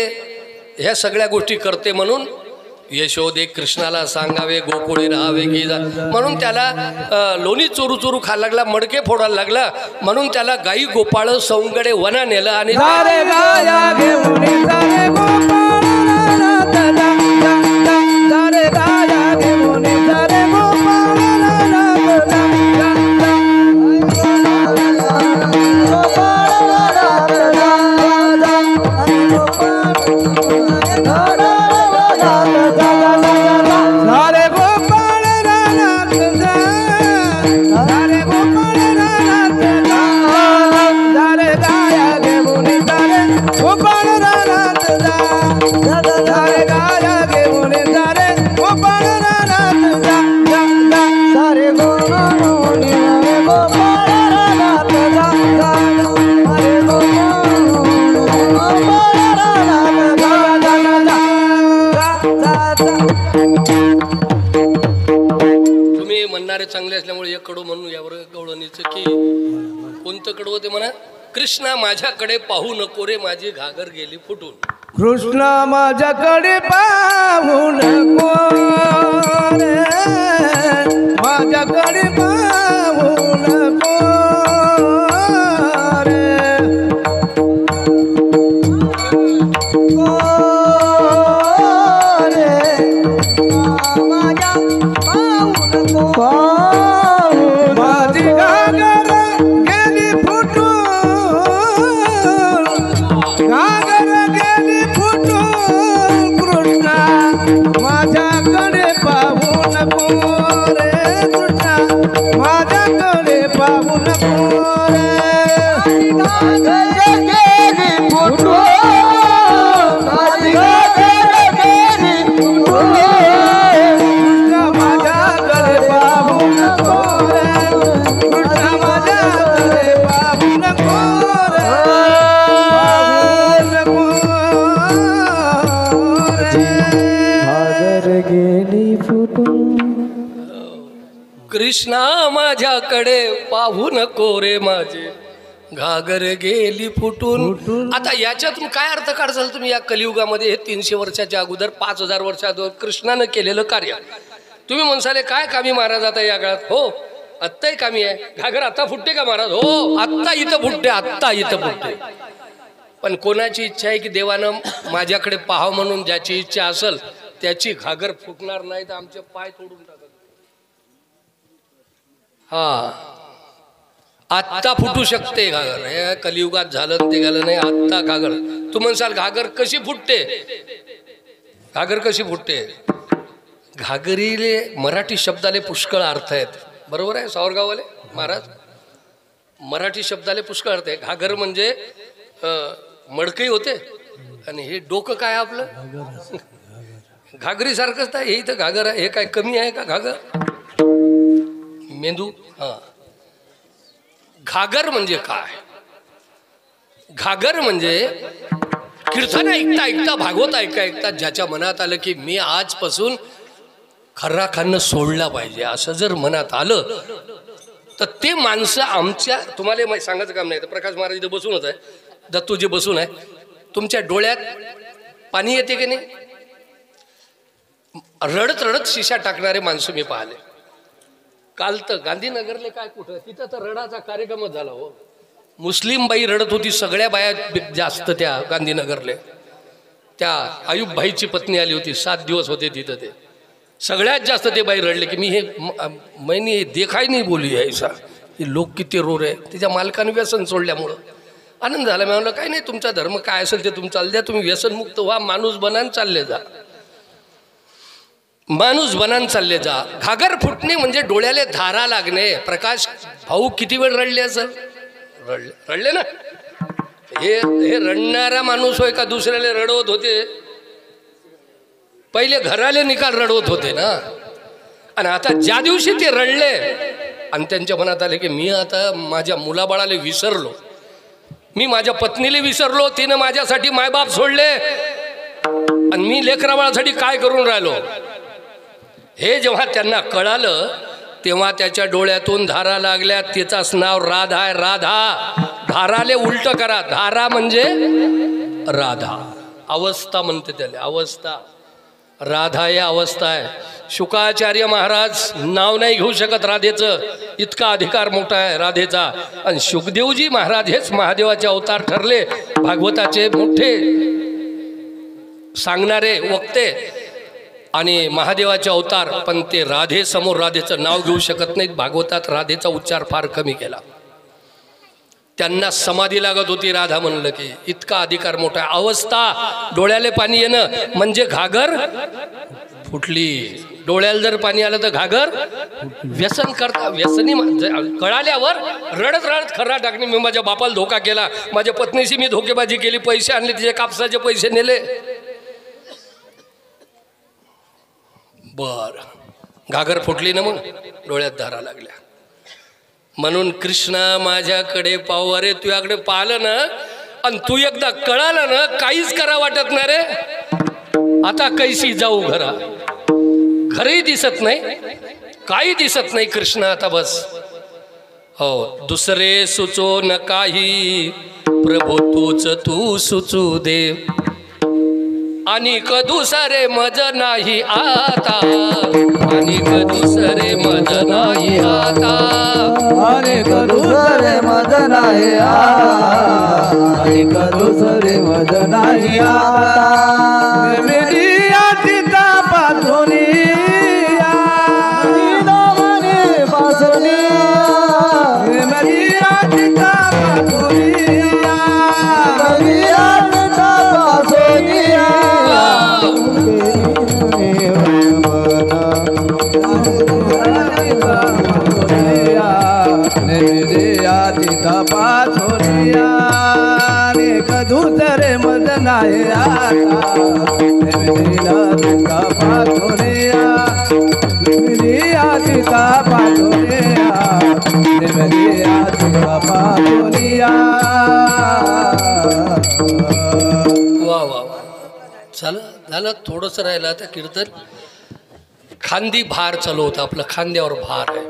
ह्या सगळ्या गोष्टी करते म्हणून यशोदे कृष्णाला सांगावे गोकुळे राहावे की जा, म्हणून त्याला लोणी चोरू चोरू खायला लागला, मडके फोडायला लागला, म्हणून त्याला गाई गोपाळ सौंगडे वना नेलं आणि सारे गाया घेऊन सारे गोपाळ रानात जा, जा, जा. सारे गाया घेऊन सारे गोपाळ रानात जा, जा, जा. गोपाळ रानात जा, जा. आणि गोपाळ रानात जा, जा, जा, जा. सारे गोपाळ रानात जा, सारे गोपाळ रानात जा. सारे गाया घेऊन सारे गोपाळ रानात जा, सारे गाया घेऊन सारे गोपाळ रानात जा, जा, जा. सारे गोपाळ रानात जा, जा, जा. सारे गोपाळ रानात जा, जा, जा, जा, जा. तुम्ही म्हणणारे चांगले असल्यामुळे एक कडू म्हणून यावर गवळणीचं की कोणतं कडवं ते म्हणा, कृष्णा माझ्याकडे पाहू नको रे माझी घागर गेली फुटून. कृष्ण माझ्याकडे पाहून कोण माझ्याकडे पाहून कोण माझ्या पाहून माझी घागर गेली फुटून, घागर गेली फुटून. कृष्णा माझ्याकडे पाहून कोण कृष्णा माझ्याकडे पाहून कोण घागर गेली फुटून, माझी घागर गेली फुटून. कृष्णा माझ्याकडे पाहून कोण कृष्णा माझ्याकडे पाहून कोण कृष्णा माझ्याकडे पाहू नको रे माझे घागर गेली फुटून. आता याच्यातून काय अर्थ काढसाल तुम्ही या कलियुगामध्ये? हे 300 वर्षाच्या अगोदर 5000 वर्षा अगोदर कृष्णानं केलेलं कार्य. तुम्ही म्हणसाले काय कामी महाराज आता या काळात? हो आत्ताही कामी आहे. घागर आता फुटते का महाराज? हो आत्ता इथं फुटते, आत्ता इथं फुटते. पण कोणाची इच्छा आहे की देवानं माझ्याकडे पाहावं म्हणून? ज्याची इच्छा असेल त्याची घागर फुटणार नाही तर आमचे पाय तोडून टाकत. हा आत्ता फुटू शकते घागर. हे कलियुगात झालं ते झालं नाही, आत्ता घागर. तू म्हणसाल घागर कशी फुटते? घागर कशी फुटते? घागरीले मराठी शब्दाले पुष्कळ अर्थ आहेत. बरोबर आहे सावरगाववाले महाराज? मराठी शब्दाले पुष्कळ अर्थ आहे. घागर म्हणजे मडकई होते आणि हे डोकं काय आपलं घागरी सारखंच आहे. हे इथं घागर आहे. हे काय कमी आहे का घागर? मेंदू. हा घागर म्हणजे काय? घागर म्हणजे कीर्तन ऐकता ऐकता, भागवत ऐकता ऐकता ज्याच्या मनात आलं की मी आजपासून खर्रा खाणं सोडला पाहिजे, असं जर मनात आलं तर ते माणसं आमच्या, तुम्हाला सांगायचं काम नाही तर प्रकाश महाराज इथं बसूनच आहे, दत्तूजी बसून आहे, तुमच्या डोळ्यात पाणी येते की नाही? रडत रडत शिशा टाकणारे माणसं मी पाहिले. काल तर गांधीनगरले काय कुठं तिथं तर रडाचा कार्यक्रमच झाला. हो मुस्लिम बाई रडत होती, सगळ्या बाया जास्त त्या गांधीनगरले. त्या आयुब भाईची पत्नी आली होती, 7 दिवस होते तिथं. ते सगळ्यात जास्त ते बाई रडले की मी हे मैंने देखाय नाही बोली ऐसा, हे लोक किती रोर आहे. तिच्या मालकाने व्यसन सोडल्यामुळं आनंद झाला. मी म्हणलं काही नाही, तुमचा धर्म काय असेल ते तुम्ही चालू द्या, तुम्ही व्यसनमुक्त व्हा, माणूस बनान चालले जा, माणूस बनान चालले जा. घागर फुटणे म्हणजे डोळ्याले धारा लागणे. प्रकाश भाऊ किती वेळ रडले असेल? रडले ना. हे रडणारा माणूस होय का दुसऱ्याला रडवत होते? पहिले घराले निकाल रडवत होते ना. आणि आता ज्या दिवशी ते रडले आणि त्यांच्या मनात आले की मी आता माझ्या मुलाबाळाला विसरलो, मी माझ्या पत्नीला विसरलो, तिनं माझ्यासाठी मायबाप सोडले आणि मी लेकराबाळासाठी काय करून राहिलो, हे जेव्हा त्यांना कळालं तेव्हा त्याच्या डोळ्यातून धारा लागल्या. त्याचाच नाव राधा आहे. राधा. धाराले उलट करा. धारा म्हणजे राधा. अवस्था म्हणते त्याला, अवस्था. राधा या अवस्था आहे. शुकाचार्य महाराज नाव नाही घेऊ शकत राधेचं, इतका अधिकार मोठा आहे राधेचा. आणि शुकदेवजी महाराज हेच महादेवाचे अवतार ठरले, भागवताचे मोठे सांगणारे वक्ते आणि महादेवाचे अवतार. पण ते राधे समोर राधेचं नाव घेऊ शकत नाहीत. भागवतात राधेचा उच्चार फार कमी केला. त्यांना समाधी लागत होती राधा म्हणलं की, इतका अधिकार मोठा. अवस्था डोळ्याले पाणी येणं म्हणजे घागर फुटली. डोळ्याला जर पाणी आलं तर घागर व्यसन करता. व्यसनी कळाल्यावर रडत रडत खर्रा टाकणे. मी माझ्या बापाला धोका केला, माझ्या पत्नीशी मी धोकेबाजी केली, पैसे आणले, तिचे कापसाचे पैसे नेले. बर घागर फुटली ना, मग डोळ्यात धारा लागल्या. म्हणून कृष्णा माझ्याकडे पाहू. अरे तुझ्याकडे पाहिलं ना आणि तू एकदा कळालं ना, काहीच करा वाटत नाही रे. आता कैसी जाऊ घरा, घरही दिसत नाही, काही दिसत नाही कृष्ण आता बस. हो दुसरे सुचो न काही, प्रभू तूच तू सुचू दे. अनिक दुसरे मज नाही आता, अनिक दुसरे मज नाही आता, अनेक दुसरे मज नाही आता, अनेक दुसरे मज नाही आता. मेरी आतीता पाचोनिया, पाचोनिया, मेरी आतीता पाचोनिया, मेरी आतीता पाचोनिया. पाछोलिया दुसरे मज नाही आता, पाछोलिया आतिका पाछोलिया, पाछोलिया. वा वा चला झालं. थोडंसं राहिलं आता कीर्तन. खांदी भार चालू होता आपलं, खांद्यावर भार आहे.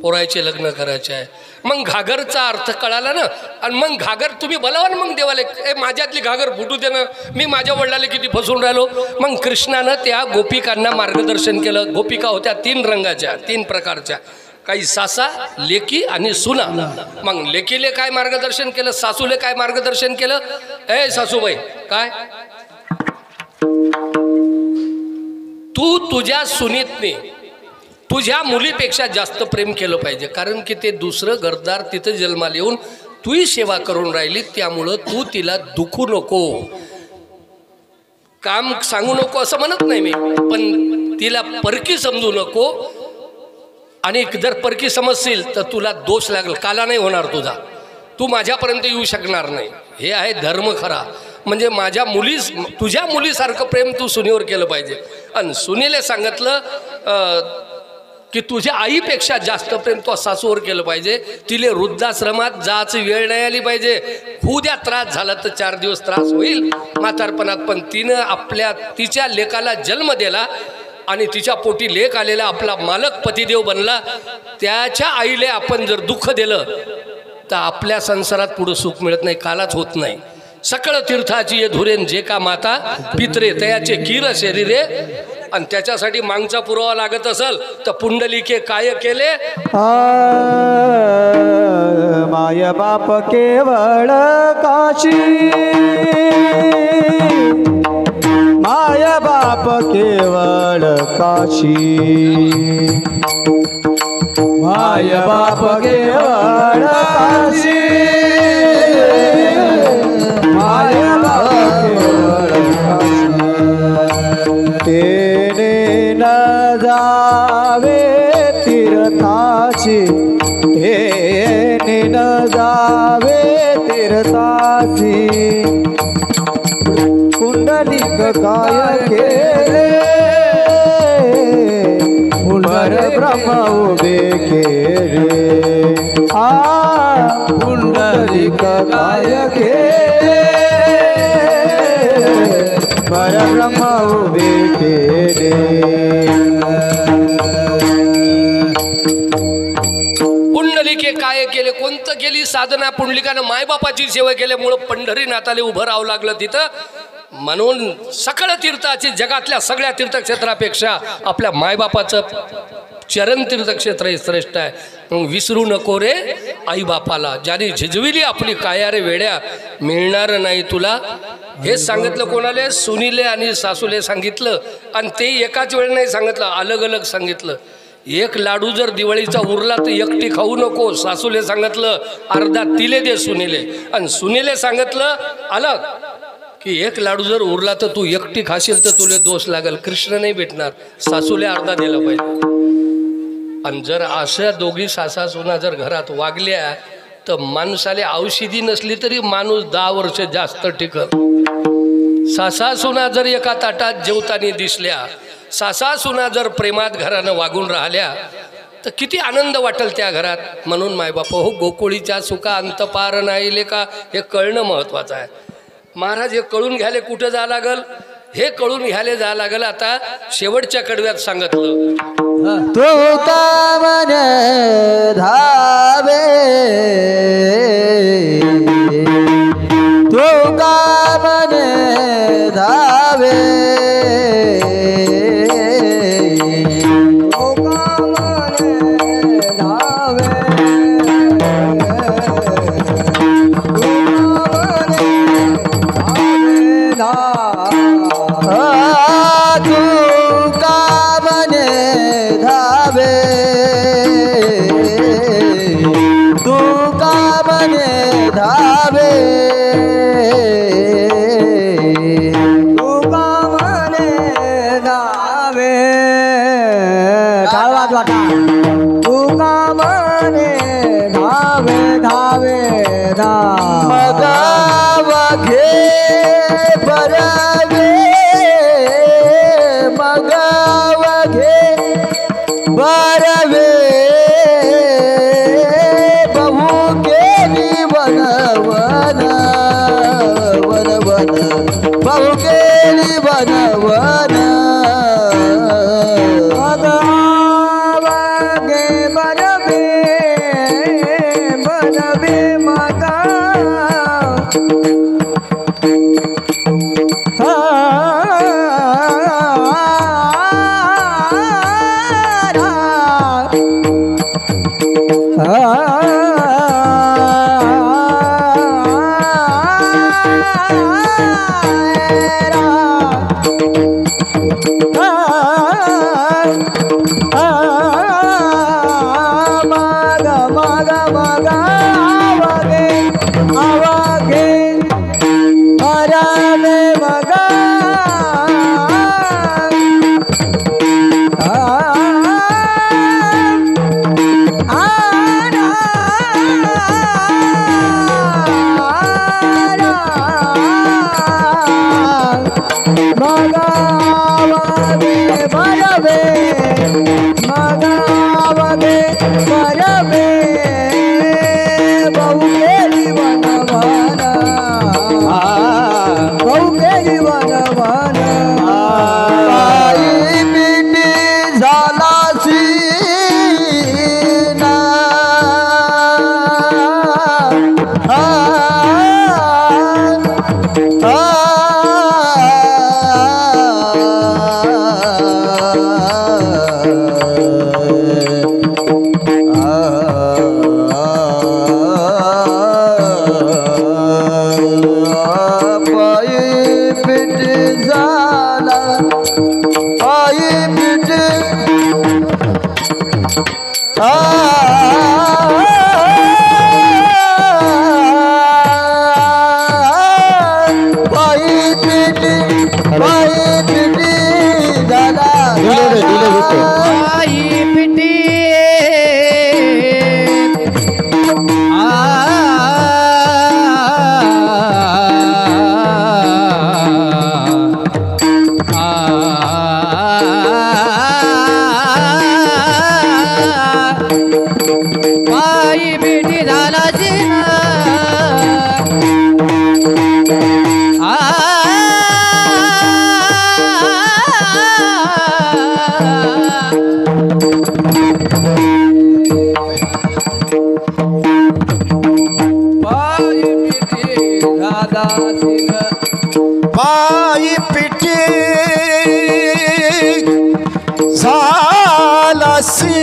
पोरायचे लग्न करायचे आहे. मग घागरचा अर्थ कळाला ना. आणि मग घागर तुम्ही बोलावा ना मग देवाले, ए माझ्यातली घागर फुटू दे ना, मी माझ्या वडिलाला किती फसून राहिलो. मग कृष्णानं त्या गोपिकांना मार्गदर्शन केलं. गोपिका होत्या 3 रंगाच्या, 3 प्रकारच्या, काही सासा, लेकी आणि सुना. मग लेकीले काय मार्गदर्शन केलं, सासूले काय मार्गदर्शन केलं. ए सासूबाई काय, तू तुझ्या सुनीतने तुझ्या मुलीपेक्षा जास्त प्रेम केलं पाहिजे. कारण की ते दुसरं घरदार तिथं जन्माला येऊन तूही सेवा करून राहिली, त्यामुळं तू तिला दुखू नको, काम सांगू नको असं म्हणत नाही मी, पण तिला परकी समजू नको. आणि जर परकी समजशील तर तुला दोष लागेल, काला नाही होणार तुझा, तू माझ्यापर्यंत येऊ शकणार नाही. हे आहे धर्म खरा. म्हणजे माझ्या तुझ्या मुलीसारखं प्रेम तू सुनीवर केलं पाहिजे. आणि सुनीले सांगितलं की तुझ्या आईपेक्षा जास्त प्रेम तो सासूवर केलं पाहिजे. तिले वृद्धाश्रमात जायची वेळ नाही आली पाहिजे. उद्या त्रास झाला तर 4 दिवस त्रास होईल म्हातारपणात, पण तिनं तिच्या लेकाला जन्म दिला आणि तिच्या पोटी लेक आलेला आपला मालक पतिदेव बनला. त्याच्या आईले आपण जर दुःख दिलं तर आपल्या संसारात पुढं सुख मिळत नाही, कालाच होत नाही. सकळ तीर्थाची ये धुरेन जे का माता पित्रे तयाचे किर शरीरे. आणि त्याच्यासाठी मागचा पुरावा लागत असेल तर पुंडलिके काय केले. माय बाप केवळ काशी, माय बाप केवळ काशी, माय बाप केवळ काशी, माय बाप केवळ काशी. तेने न जावे तीर्थाची, तेने न जावे तीर्थाची. पुंडलिक काय केले, पुंडर ब्रह्म उभे केले. पुंडलिक काय केले, परब्रह्म उभे केले. पुंडलिके काय केले, कोणतं केली साधना. पुंडलिकानं मायबापाची सेवा केल्यामुळं पंढरीनाथाला उभं राहावं लागलं. तिथं म्हणून सकळ तीर्थाची जगातल्या सगळ्या तीर्थक्षेत्रापेक्षा आपल्या मायबापाचं चरण तीर्थक्षेत्र हे श्रेष्ठ आहे. मग विसरू नको रे आई बापाला, ज्याने झिजविली आपली काया रे वेड्या, मिळणार नाही तुला. हेच सांगितलं कोणाले? सुनीले आणि सासूले सांगितलं. आणि ते एकाच वेळ नाही सांगितलं, अलग अलग सांगितलं. एक लाडू जर दिवाळीचा उरला तर एकटी खाऊ नको, सासूले सांगितलं. अर्धा तिले दे सुनीले. आणि सुनीले सांगितलं अलग की एक लाडू जर उरला तर तू एकटी खाशील तर तुला दोष लागेल, कृष्ण नाही भेटणार. सासूले अर्धा दिला पाहिजे. आणि जर अशा दोघी सासा सुना जर घरात वागल्या तर माणसाले औषधी नसली तरी माणूस 10 वर्ष जास्त टिकल. सासा सुना जर एका ताटात जेवताना दिसल्या, सासा सुना जर प्रेमात घरानं वागून राहिल्या तर किती आनंद वाटेल त्या घरात. म्हणून मायबाप हो, गोकुळीच्या सुखा अंत पार नाही का, हे कळणं महत्त्वाचं आहे. महाराज हे कळून घ्यायला कुठं जावं लागल? हे कळून घ्यायला जावं लागल आता शेवटच्या कडव्यात सांगितलं. तू का मन धावे, तू का मन धावे, तू का मन धावे,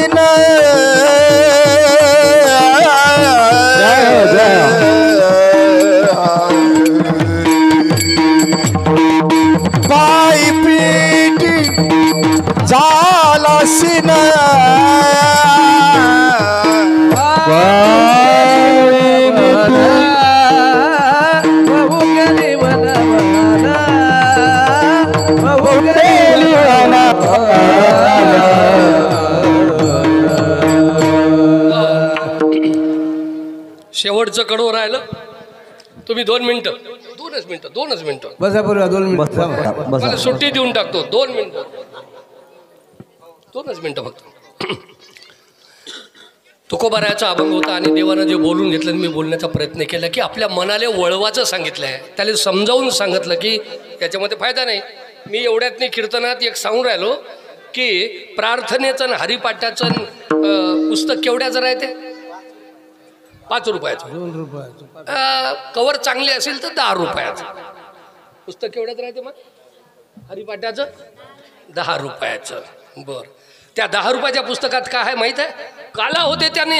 शिन पाय पीटी झाला शिन शेवटचं कडवं राहिलं. तुम्ही 2 मिनिटं, 2च मिनिटं बसा पूर्वा 2 मिनिट मला सुट्टी देऊन टाकतो. 2 मिनिटं, 2च मिनिटं फक्त. तुकोबारायाचा अभंग होता आणि देवानं जे बोलून घेतलं मी बोलण्याचा प्रयत्न केला की आपल्या मनाला वळवाचं सांगितलं आहे, त्याला समजावून सांगितलं की याच्यामध्ये फायदा नाही. मी एवढ्यात नाही कीर्तनात एक सांगून राहिलो की प्रार्थनेचं आणि हरिपाठाचं पुस्तक केवढ्याचं राहते? 5 रुपयाचं. 2 रुपयाचं. कवर चांगली असेल तर 10 रुपयाचं. पुस्तक केवढ्यात राहते मग हरिपाठाचं? 10 रुपयाचं. बरं, त्या 10 रुपयाच्या पुस्तकात काय आहे माहीत आहे? काला होते त्याने.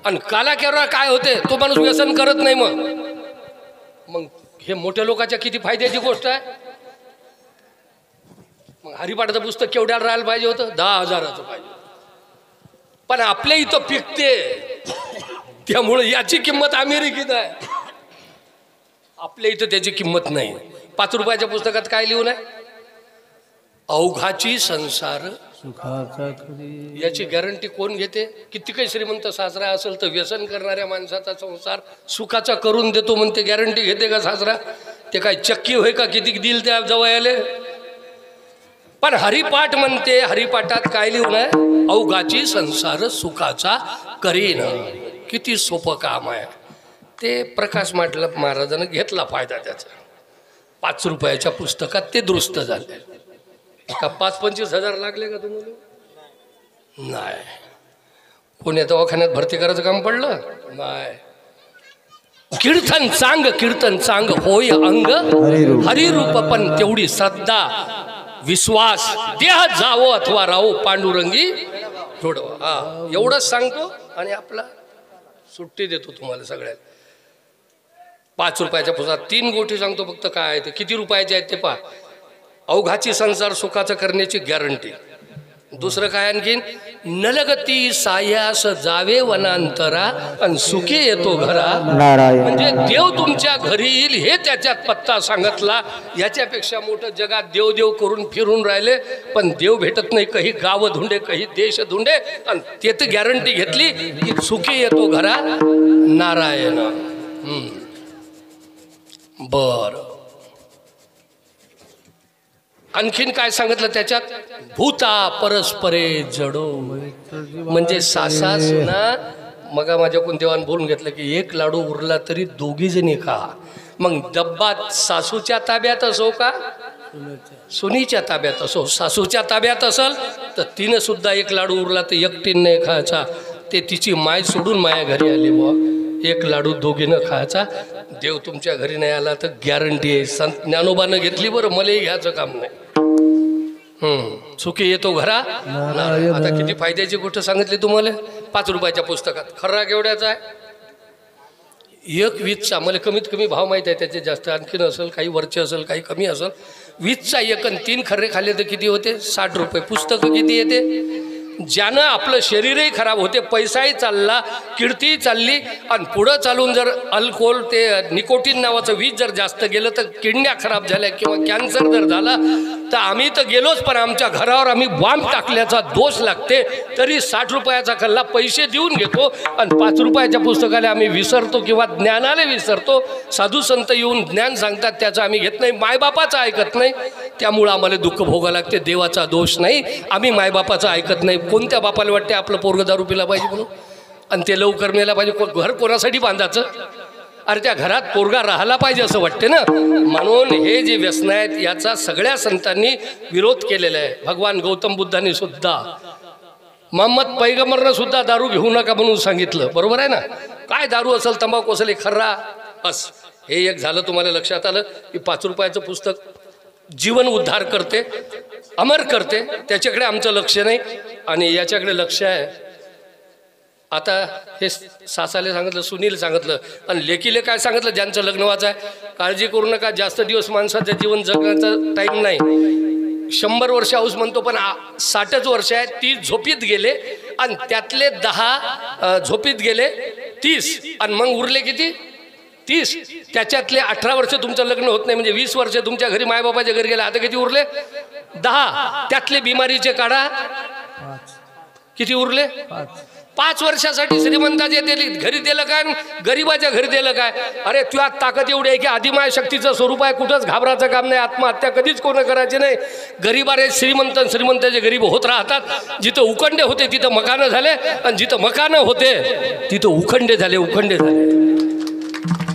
आणि काला केव्हा काय होते तो माणूस व्यसन करत नाही. मग हे मोठ्या लोकांच्या किती फायद्याची गोष्ट आहे. मग हरिपाठाचं पुस्तक केवढ्याला राहायला पाहिजे होतं? 10,000चं पाहिजे. पण आपल्या इथं पिकते त्यामुळे याची किंमत अमेरिकेत आहे, आपल्या इथं त्याची किंमत नाही. 5 रुपयाच्या पुस्तकात काय लिहून आहे? अवघाची संसार सुखाचा करी. याची गॅरंटी कोण घेते? किती काही श्रीमंत सासरा असेल तर व्यसन करणाऱ्या माणसाचा संसार सुखाचा करून देतो म्हणते. गॅरंटी घेते का सासरा? ते काय चक्की होय का किती दिल त्या जवळ? पण हरिपाठ म्हणते, हरिपाठात काय लिहून आहे? अवघाची संसार सुखाचा करीन. किती सोपं काम आहे ते. प्रकाश महाराजांना घेतला फायदा त्याचा. 5 रुपयाच्या पुस्तकात ते दुरुस्त झाले का? 25-25 हजार लागले का तुम्हाला? नाही. कोणी दवाखान्यात भरती करायचं काम पडलं नाही. कीर्तन चांग होय अंग हरिरूप, पण तेवढी श्रद्धा विश्वास देह जावो अथवा राहो पांडुरंगी जोडवा. हा, एवढंच सांगतो आणि आपला सुट्टी देतो तुम्हाला सगळ्याला. 5 रुपयाच्या पुस्तकात 3 गोष्टी सांगतो फक्त. काय आहे ते, किती रुपयाचे आहेत ते पहा. अवघाची संसार सुखाचं करण्याची गॅरंटी. दुसरं काय आणखीन? नलगती सायास जावे वनांतरा आणि सुखी येतो घरा. म्हणजे देव तुमच्या घरी येईल हे त्याच्यात पत्ता सांगितला. याच्यापेक्षा मोठं जगात देव देव करून फिरून राहिले पण देव भेटत नाही. काही गाव धुंडे, काही देश धुंडे, आणि ते तर गॅरंटी घेतली की सुखी येतो घरा नारायण. बर, आणखीन काय सांगितलं त्याच्यात? भूता परस्परे जडो, म्हणजे सासा सुना. मग माझ्याकडून देवान बोलून घेतलं की 1 लाडू उरला तरी 2 जणी खा. मग डब्बा सासूच्या ताब्यात असो का सुनीच्या ताब्यात असो, सासूच्या ताब्यात असल तर तिनं सुद्धा 1 लाडू उरला तर एकटीनं नाही खायचा. ते तिची माय सोडून माया घरी आली बुवा, 1 लाडू दोघीनं खायचा. देव तुमच्या घरी नाही आला तर गॅरंटी आहे. संत ज्ञानोबानं घेतली बरं, मलाही घ्यायचं काम नाही. सुखी येतो घरा. आता किती फायद्याची गोष्ट सांगितली तुम्हाला 5 रुपयाच्या पुस्तकात. खर्रा केवढ्याचा आहे? 1 वीजचा. मला कमीत कमी भाव माहीत आहे, त्याचे जास्त आणखीन असेल, काही वरचे असेल, काही कमी असेल. 20चा 1 आणि 3 खर्रे खाल्ले तर किती होते? 60 रुपये. पुस्तकं किती येते? ज्यानं आपलं शरीरही खराब होते, पैसाही चालला, कीर्तीही चालली, आणि पुढं चालून जर अल्कोहोल ते निकोटीन नावाचं वीज जर जास्त गेलं तर किडन्या खराब झाल्या किंवा कॅन्सर जर झाला तर आम्ही तर गेलोच, पण आमच्या घरावर आम्ही बॉम्ब टाकल्याचा दोष लागते. तरी 60 रुपयाचा खल्ला पैसे देऊन घेतो आणि 5 रुपयाच्या पुस्तकाला आम्ही विसरतो किंवा ज्ञानाला विसरतो. साधू संत येऊन ज्ञान सांगतात त्याचं आम्ही घेत नाही, मायबापाचं ऐकत नाही. त्यामुळं आम्हाला दुःख भोगावं लागते. देवाचा दोष नाही, आम्ही मायबापाचं ऐकत नाही. कोणत्या बापाला वाटते आपलं पोरगं दारू पिला पाहिजे म्हणून आणि ते लवकर मेला पाहिजे? घर कोणासाठी बांधायचं? अरे त्या घरात पोरगा राहायला पाहिजे असं वाटते ना. म्हणून हे जे व्यसन आहेत याचा सगळ्या संतांनी विरोध केलेला आहे. भगवान गौतम बुद्धांनी सुद्धा, मोहम्मद पैगंबरनं सुद्धा दारू घेऊ नका म्हणून सांगितलं. बरोबर आहे ना? काय दारू असेल, तंबाखू असेल, खर्रा, बस. हे एक झालं. तुम्हाला लक्षात आलं की 5 रुपयाचं पुस्तक जीवन उद्धार करते. अमर करते, त्याच्याकडे आमचं लक्ष नाही आणि याच्याकडे लक्ष आहे. आता हे सासाले सांगितलं, सुनील सांगितलं आणि लेकीले काय सांगितलं, ज्यांचं लग्न व्हायचं आहे काळजी करू नका, जास्त दिवस माणसाचं जीवन जगण्याचा टाईम नाही. 100 वर्ष आऊस म्हणतो पण 60च वर्ष आहे. 30 झोपीत गेले आणि त्यातले 10 झोपीत गेले 30 आणि मग उरले किती 30. त्याच्यातले 18 वर्ष तुमचं लग्न होत नाही म्हणजे 20 वर्ष तुमच्या घरी मायबापाच्या घरी गेले. आता किती उरले 10. त्यातले बिमारीचे काढा किती उरले 5 वर्षासाठी श्रीमंताचे दिली घरी दिलं काय, गरीबाच्या घरी दिलं काय. अरे तुझ्या ताकद एवढी आहे की आदिमाय शक्तीचं स्वरूप आहे, कुठंच घाबरायचं काम नाही. आत्महत्या कधीच कोण करायची नाही. गरीबारे श्रीमंताचे गरीब होत राहतात. जिथं उखंडे होते तिथं मकानं झाले आणि जिथं मकानं होते तिथं उखंडे झाले.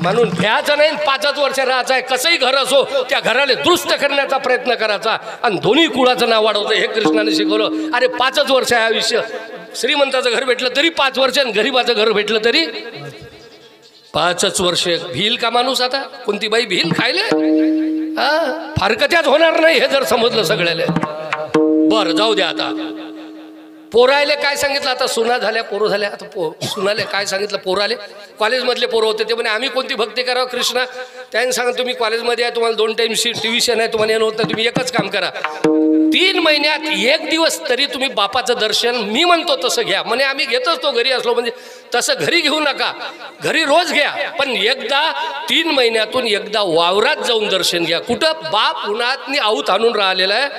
म्हणून भ्यायचं नाही. 5च वर्ष राहायचं आहे. कसंही घर असो त्या घराला दुरुस्त करण्याचा प्रयत्न करायचा आणि दोन्ही कुळाचं नाव वाढवतं हे कृष्णाने शिकवलं. अरे 5च वर्ष आहे आयुष्य. श्रीमंताचं घर भेटलं तरी 5 वर्ष आणि गरीबाचं घर भेटलं तरी 5च वर्ष. भिल का माणूस आता कोणती बाई भिल खायले फारकत्याच होणार नाही हे जर समजलं सगळ्याला. बरं जाऊ द्या. आता पोरायले काय सांगितलं, आता सुना झाल्या पोरं झाल्या. आता सुनाले काय सांगितलं, पोराले कॉलेजमधले पोरं होते ते म्हणे आम्ही कोणती भक्ती करावं कृष्णा. त्यांनी सांगितलं तुम्ही कॉलेजमध्ये आहे, तुम्हाला 2 टाईम ट्युशन आहे, तुम्हाला येणं होत नाही, तुम्ही एकच काम करा 3 महिन्यात 1 दिवस तरी तुम्ही बापाचं दर्शन मी म्हणतो तसं घ्या. म्हणे आम्ही घेतोच तो घरी असलो म्हणजे तसं घरी घेऊ नका, घरी रोज घ्या पण एकदा 3 महिन्यातून एकदा वावरात जाऊन दर्शन घ्या. कुठं बाप उन्हातनी आऊत आणून राहिलेला आहे,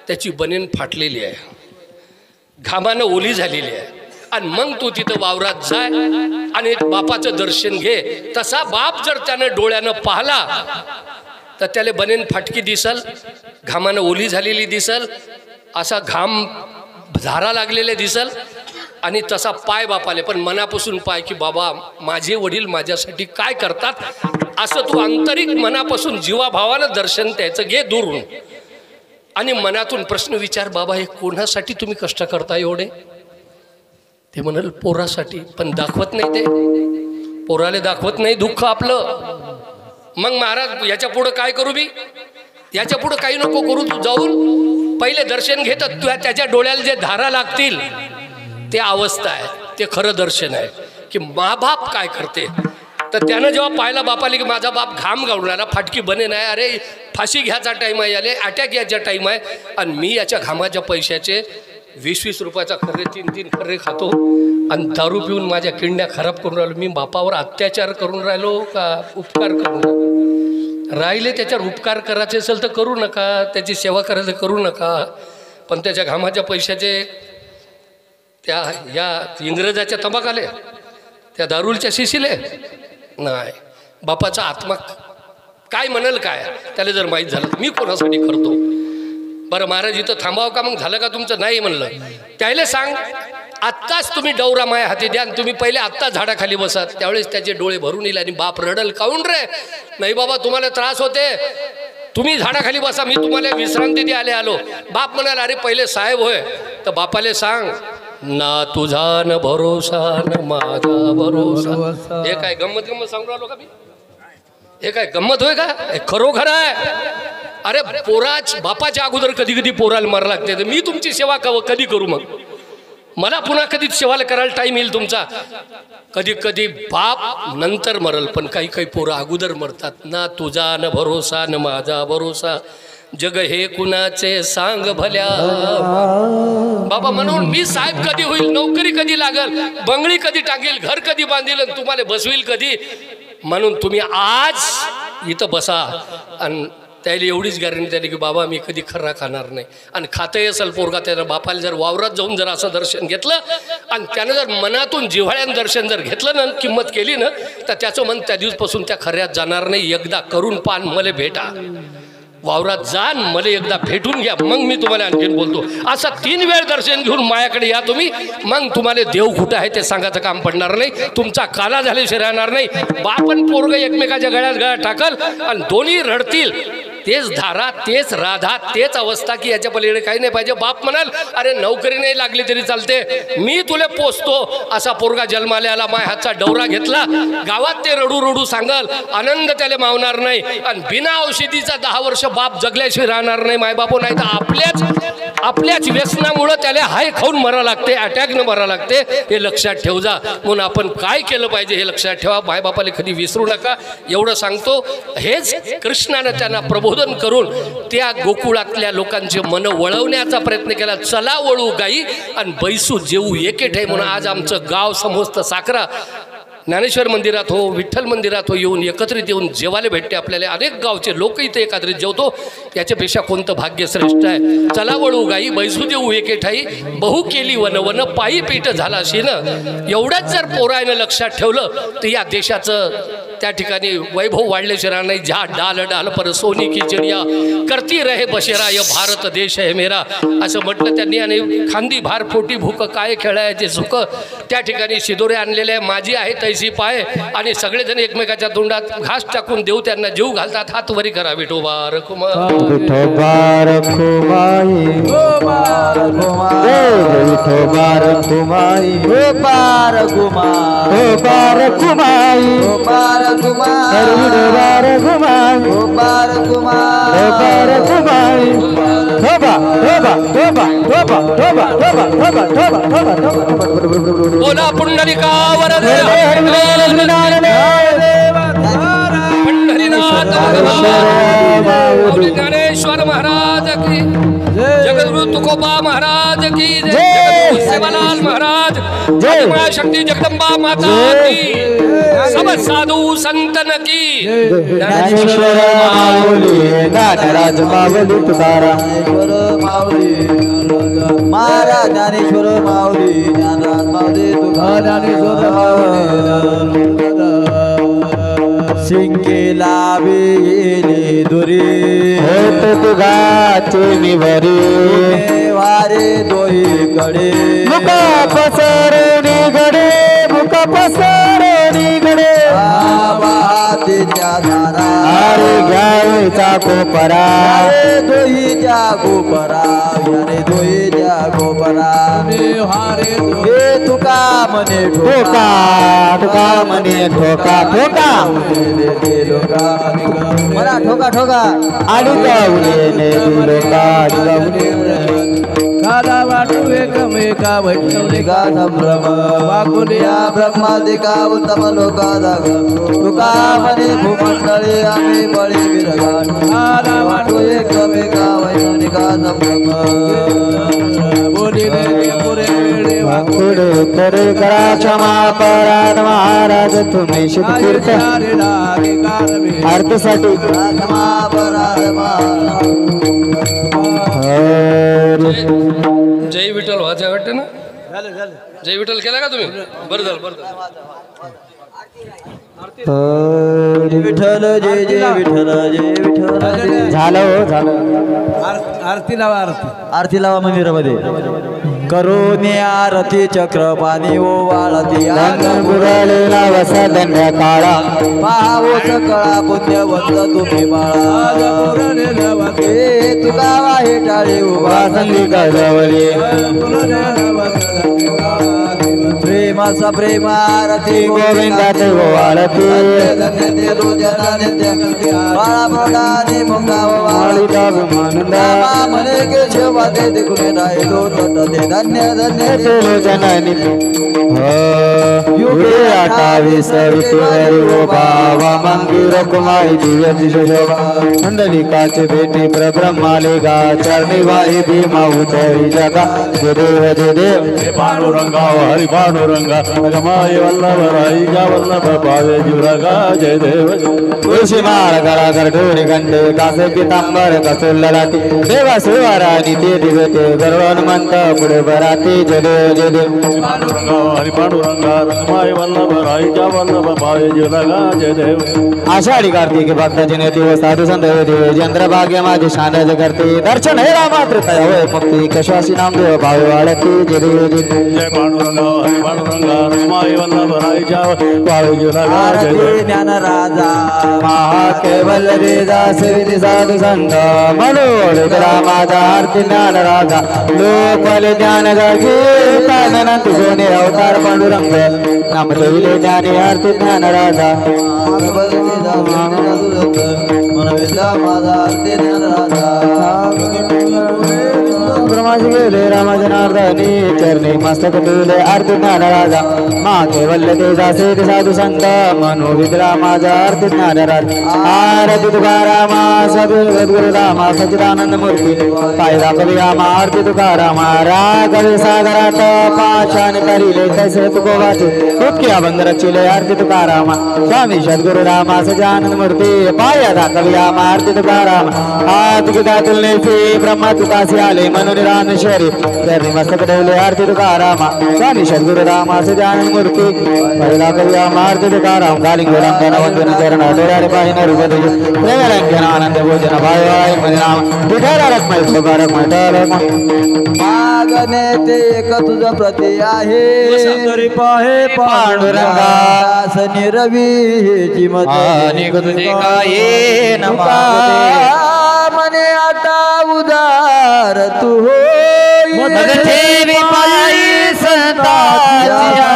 त्याची बनेन फाटलेली आहे, घामानं ओली झालेली आहे आणि मग तू तिथं वावरात जाय आणि बापाचं दर्शन घे. तसा बाप जर त्यानं डोळ्यानं पाहला तर त्याला बनेन फाटकी दिसल, घामानं ओली झालेली दिसल, असा घाम झारा लागलेले दिसल आणि तसा पाय बापाले पण मनापासून पाय की बाबा माझे वडील माझ्यासाठी काय करतात असं तू आंतरिक मनापासून जीवाभावानं दर्शन त्याचं घे दुरून. आणि मनातून प्रश्न विचार, बाबा हे कोणासाठी तुम्ही कष्ट करता एवढे. ते म्हणाल पोरासाठी. पण दाखवत नाही, ते पोराले दाखवत नाही दुःख आपलं. मग महाराज याच्या पुढं काय करू मी, याच्या पुढं काही नको करू, तू जाऊन पहिले दर्शन घेतात तुला त्याच्या डोळ्याला जे धारा लागतील ते अवस्था आहे, ते खरं दर्शन आहे की माबाप काय करते. तर त्यानं जेव्हा पाहिला बापाले की माझा बाप घाम गावून राहिला, फाटकी बने नाही, अरे फाशी घ्यायचा टाईम आहे, याले अटॅक यायचा टाईम आहे आणि मी याच्या घामाच्या पैशाचे 20-20 रुपयाचा खर्रे 3-3 खर्रे खातो आणि दारू पिऊन माझ्या किडण्या खराब करून राहिलो. मी बापावर अत्याचार करून राहिलो का उपकार करून राहिले. त्याच्यावर उपकार करायचे असेल तर करू नका, त्याची सेवा करायचं करू नका, पण त्याच्या घामाच्या पैशाचे त्या या इंग्रजाच्या तंबाखाले त्या दारूलच्या शिशीले नाही. बापाचा आत्मा काय म्हणेल काय त्याला जर माहीत झालं मी कोणासाठी करतो. बरं महाराज इथं थांबावं का, मग झालं का तुमचं, नाही म्हणलं. त्याला सांग आत्ताच तुम्ही डवरा माया हाती द्या आणि तुम्ही पहिले आत्ता झाडाखाली बसा. त्यावेळेस त्याचे डोळे भरून येईल आणि बाप रडल, काऊन रे, नाही बाबा तुम्हाला त्रास होते, तुम्ही झाडाखाली बसा, मी तुम्हाला विश्रांती द्यायला आलो. बाप म्हणाल अरे पहिले साहेब होय, तर बापाले सांग ना तुझा न भरोसा न माझा भरोसा. हे काय गंमत सांगू राहिलो का मी, हे काय गंमत होय का, खरोखर आहे. अरे पोराच बापाच्या अगोदर कधी कधी पोराला मरा लागते, तर मी तुमची सेवा कधी करू, मग मला पुन्हा कधी सेवाला करायला टाईम येईल तुमचा. कधी कधी बाप नंतर मरल पण काही काही पोरं अगोदर मरतात. ना तुझा न भरोसा न माझा भरोसा, जग हे कुणाचे सांग भल्या. बाबा म्हणून मी साहेब कधी होईल, नोकरी कधी लागल, बंगली कधी टाकेल, घर कधी बांधील, तुम्हाला बसवील कधी. म्हणून तुम्ही आज इथं बसा आणि त्याला एवढीच गॅरंटी द्याली की बाबा मी कधी खर्रा खाणार नाही. आणि खातंही असेल पोरगा, त्यानं बापाला जर वावरात जाऊन जर असं दर्शन घेतलं आणि त्यानं जर मनातून जिव्हाळ्यानं दर्शन जर घेतलं ना, किंमत केली ना, तर त्याचं मन त्या दिवसपासून त्या खऱ्यात जाणार नाही. एकदा करून पान मला भेटा, वावरात जाण मला एकदा भेटून घ्या, मग मी तुम्हाला आणखीन बोलतो. असं 3 वेळ दर्शन घेऊन माझ्याकडे या तुम्ही, मग तुम्हाला देव कुठं आहे ते सांगायचं काम पडणार नाही. तुमचा काला झाल्याशिवाय राहणार नाही. बापन पोरग एकमेकाच्या गळ्यात गळा टाकल आणि दोन्ही रडतील. तेच धारा, तेच राधा, तेच अवस्था की याच्या पलीकडे काही नाही पाहिजे. बाप म्हणाल अरे नोकरी नाही लागली तरी चालते, मी तुला पोचतो. असा पोरगा जन्माला आला, माय हातचा डवरा घेतला, गावात ते रडू रडू सांगाल, आनंद त्याला मावणार नाही. आणि बिना औषधीचा 10 वर्ष बाप जगल्याशिवाय राहणार नाही मायबापो. नाही तर आपल्याच व्यसनामुळं त्याला हाय खाऊन मरा लागते, अटॅकनं मरा लागते. हे लक्षात ठेव जा. म्हणून आपण काय केलं पाहिजे हे लक्षात ठेवा. मायबापाला कधी विसरू नका, एवढं सांगतो. हेच कृष्णानं त्यांना प्रबोधन करून त्या गोकुळातल्या लोकांचे मन वळवण्याचा प्रयत्न केला. चला वळू गाई आणि बैसू जेऊ एके ठे. म्हणून आज आमचं गाव समस्त साखरा ज्ञानेश्वर मंदिरात हो, विठ्ठल मंदिरात हो, येऊन एकत्रित येऊन जेवायला भेटते आपल्याला. अनेक गावचे लोक इथे एकत्रित जेवतो. याच्यापेक्षा कोणतं भाग्य श्रेष्ठ आहे. चला वळू गाई बैसू देऊ एके ठाई, बहु केली वन वन पायी पीठ झाला शिन. एवढंच जर पोरायनं लक्षात ठेवलं तर या देशाचं त्या ठिकाणी वैभव वाढल्याशिवाय नाही. ज्या डाल डाल पर सोनी की चिडिया करती रहे बशेरा, य भारत देश आहे मेरा असं म्हटलं त्यांनी. आणि खांदी भार पोटी भूक काय खेळायचे सुख. त्या ठिकाणी शिदोरे आणलेले आहे, माझी आहे तैसी पाय. आणि सगळेजण एकमेकाच्या तोंडात घास टाकून देऊ त्यांना जीव घालतात. हात वरी करा विठोबा रखुमा विठोबा रखुमाई, विठोबा रखुमाई, विठोबा रखुमाई, विठोबा रखुमाई, बोला पुंडलिकावर पंढरीनाथ ज्ञानेश्वर महाराज की, जगद्गुरु तुकोबा महाराज की, जगद्गुरु सेवालाल महाराज, जय शक्ति जगदम्बा माता की, सब साधु संतन की. ज्ञानेश्वर माऊली, ज्ञानराज माऊली तुकाराम, महाराज ज्ञानेश्वर माऊली, ज्ञानराज माऊली तुकाराम, ज्ञानेश्वर माऊली. शिंकेला वेली दुरी होत तुगाचे निवरी, वारे दोही कडे मुका पसरे निगडे, मुका पसरे निगडे. वाहतेच्या धारा अरे घ्यायचा कोपरा, दोहीच्या गोपरा, यारे दोहीच्या गोपरा. हे तुका म्हणे ठोका ठोका म्हणे ठोका ठोका, मला ठोका ठोका आणि गावले लोका काला वाटू एकमेका वैष्णवनिका संभ्रम, वाकुलिया ब्रह्मादिका उत्तम लोका दाग. तुका म्हणे भूमंडळी आम्ही बळी विरगाट, काला वाटू एकमेका वैष्णवनिका संभ्रम. बोलिले पुरे वेळे पुढे करे करा क्षमा पराध महाराज तुम्ही शिवतीर्थ आरतीसाठी क्षमा पराध जय विठ्ठल व्हायचं वाटतं ना. जय विठ्ठल केला का तुम्ही. बरं झालं बरं झालं. विठ्ठल जय जय विठ्ठल जय विठ्ठल जय. झालं हो झालं. आरती लावा, आरती लावा मंदिरामध्ये. करुणी आरती चक्रपाणी ओ वाळती बुडालेला वसा दंड्या काळा, पाहावो सकळा पुण्यवंत तुम्ही बाळा. हे तुका वाहे टाळे उभा संधी गजवली प्रेमाचा प्रेम आरती गोविंदाचे वाळती, बाळा प्रदानी मुक्ता म्हणे केशवा ते देखुने राहिलो तट ते धन्य धन्य जननी युगे 28 विठुराई ओ बाबा मंदिर कुमाई दिव्य शोभा. मंडलिकाचे भेटी प्रब्रह्माले गा चरणी वाही भीमा उतरी जगा. जय देव जय देव पांडुरंगा हरि पांडुरंगा रमाय वल्लभ राई गा वल्लभ पावे जुरगा. जय देव तुळशी माळ गळा गरढोरी गंडे कासे पितांबर कसुल लाटी, देवा शिवाराणी ते दिवते गर्वनमंत पुढे बराती. जय देव जय देव पांडुरंगा हरि पांडुरंगा रमाय वल्लभ राई गा वल्लभ पावे जुरगा. जय देव आषाढी कार्तिक भक्त जन दिवस साधू संत देव चंद्रभाग्य माझे शानज करते. दर्शन हे रामात्र तया होय मुक्ती कशाशी नामदेव भावे वाळती. जय देव जय देव जय पांडुरंगा हरि पांडुरंगा पांडुरंगा रमाई वल्लभ राईच्या बाळूजी रगा जय आरती देव ज्ञान राजा महाकेवल वेदा सेविती साधू संत मनोड रामाचा आरती ज्ञान राजा लोकल ज्ञान गागी तानंत सोने अवतार पांडुरंग नाम ठेविले ज्ञानी आरती ज्ञान राजा ब्रह्माजी गेले रामजनार्दनी चरणी मस्तक ठेवले आरती ज्ञान राजा मा केवल्य तेजा सेठ साधू संत मनोविद रामाचा आरती ज्ञान राजा आरती तुकारामा सद्गुरु रामा सच्चिदानंद मूर्ती पायदा कवी रामा आरती तुकारामा राघवे सागरात पाशान करिले कैसे तुकोवाचे उतके अभंग रचिले आरती तुकारामा स्वामी सद्गुरु रामा सच्चिदानंद मूर्ती पायदा कवी रामा आरती तुकारामा हात गिदातुल नेसी ब्रह्मा तुकासी आले मनोनिरामेश्वरी चरणी मस्तक ठेवले आरती तुकारामा स्वामी सद्गुरु रामा सच्चिदानंद मूर्ती पायदा कवी रामा आरती तुकाराम कालिंग रंगन वंदन चरण डोळ्याने पाहिन रूपदे प्रेमरंगन आनंद भोजन भाई मनाम विठाला रखमाई सुभारक मटारक मागणे ते एक तुझ प्रति आहे तरी पाहे पांडुरंगा सनी रवी हेची मत आणि तुझे काय नमाते मने आता उदार तू होई ठेवी पायी संताच्या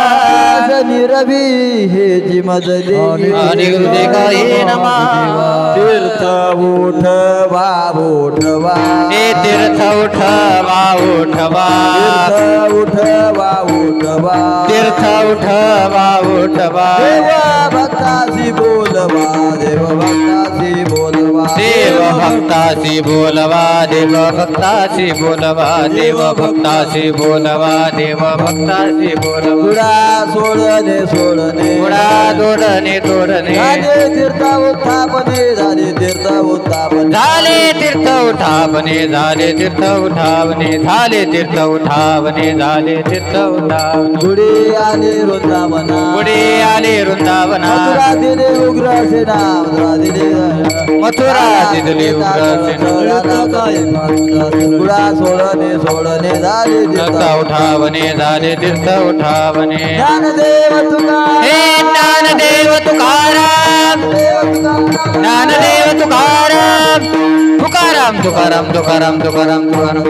सनी रवी हेची मत आणि तुझे काय नमा तीर्थ उठवा उठवा हे तीर्थ उठवा उठवा तीर्थ उठवा उठवा तीर्थ उठवा उठवा देवा भक्तासी बोलवा देव भक्तासी बोलवा देव भक्तासी बोलवा देव भक्तासी बोलवा देव भक्तासी बोलवा देव भक्तासी बोलवा गुडा सोडणे सोडणे गुडा तोडणे तोडणे झाले तीर्थ उत्थापने झाले तीर्थ उत्थापने झाले तीर्थ उठावणे झाले तीर्थ उठावणे झाले तीर्थ उठावणे झाले तीर्थ उठावणे गुडी आले वृंदावना पुढे आले वृंदावना मथुरा दिले उग्र सेना मथुरा दिले उग्र सेना गुडा सोडणे सोडणे झाले तीर्थ तीर्थ उठावणे झाले तीर्थ उठावणे ज्ञानदेव तुका हे ज्ञानदेव तुकाराम ज्ञानदेव तुकाराम तुकाराम तुकाराम तुकाराम तुकाराम तुकाराम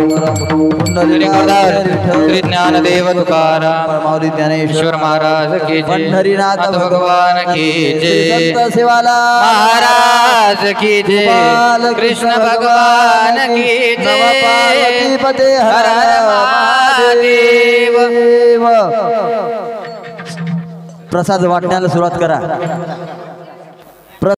श्री ज्ञानदेव तुकाराम माऊली ज्ञानेश्वर ईश्वर महाराज की जय पंढरीनाथ भगवान की जय संत सेवाला महाराज की जय कृष्ण भगवान की जय पार्वतीपते हर हर महादेव प्रसाद वाटण्याला सुरुवात करा.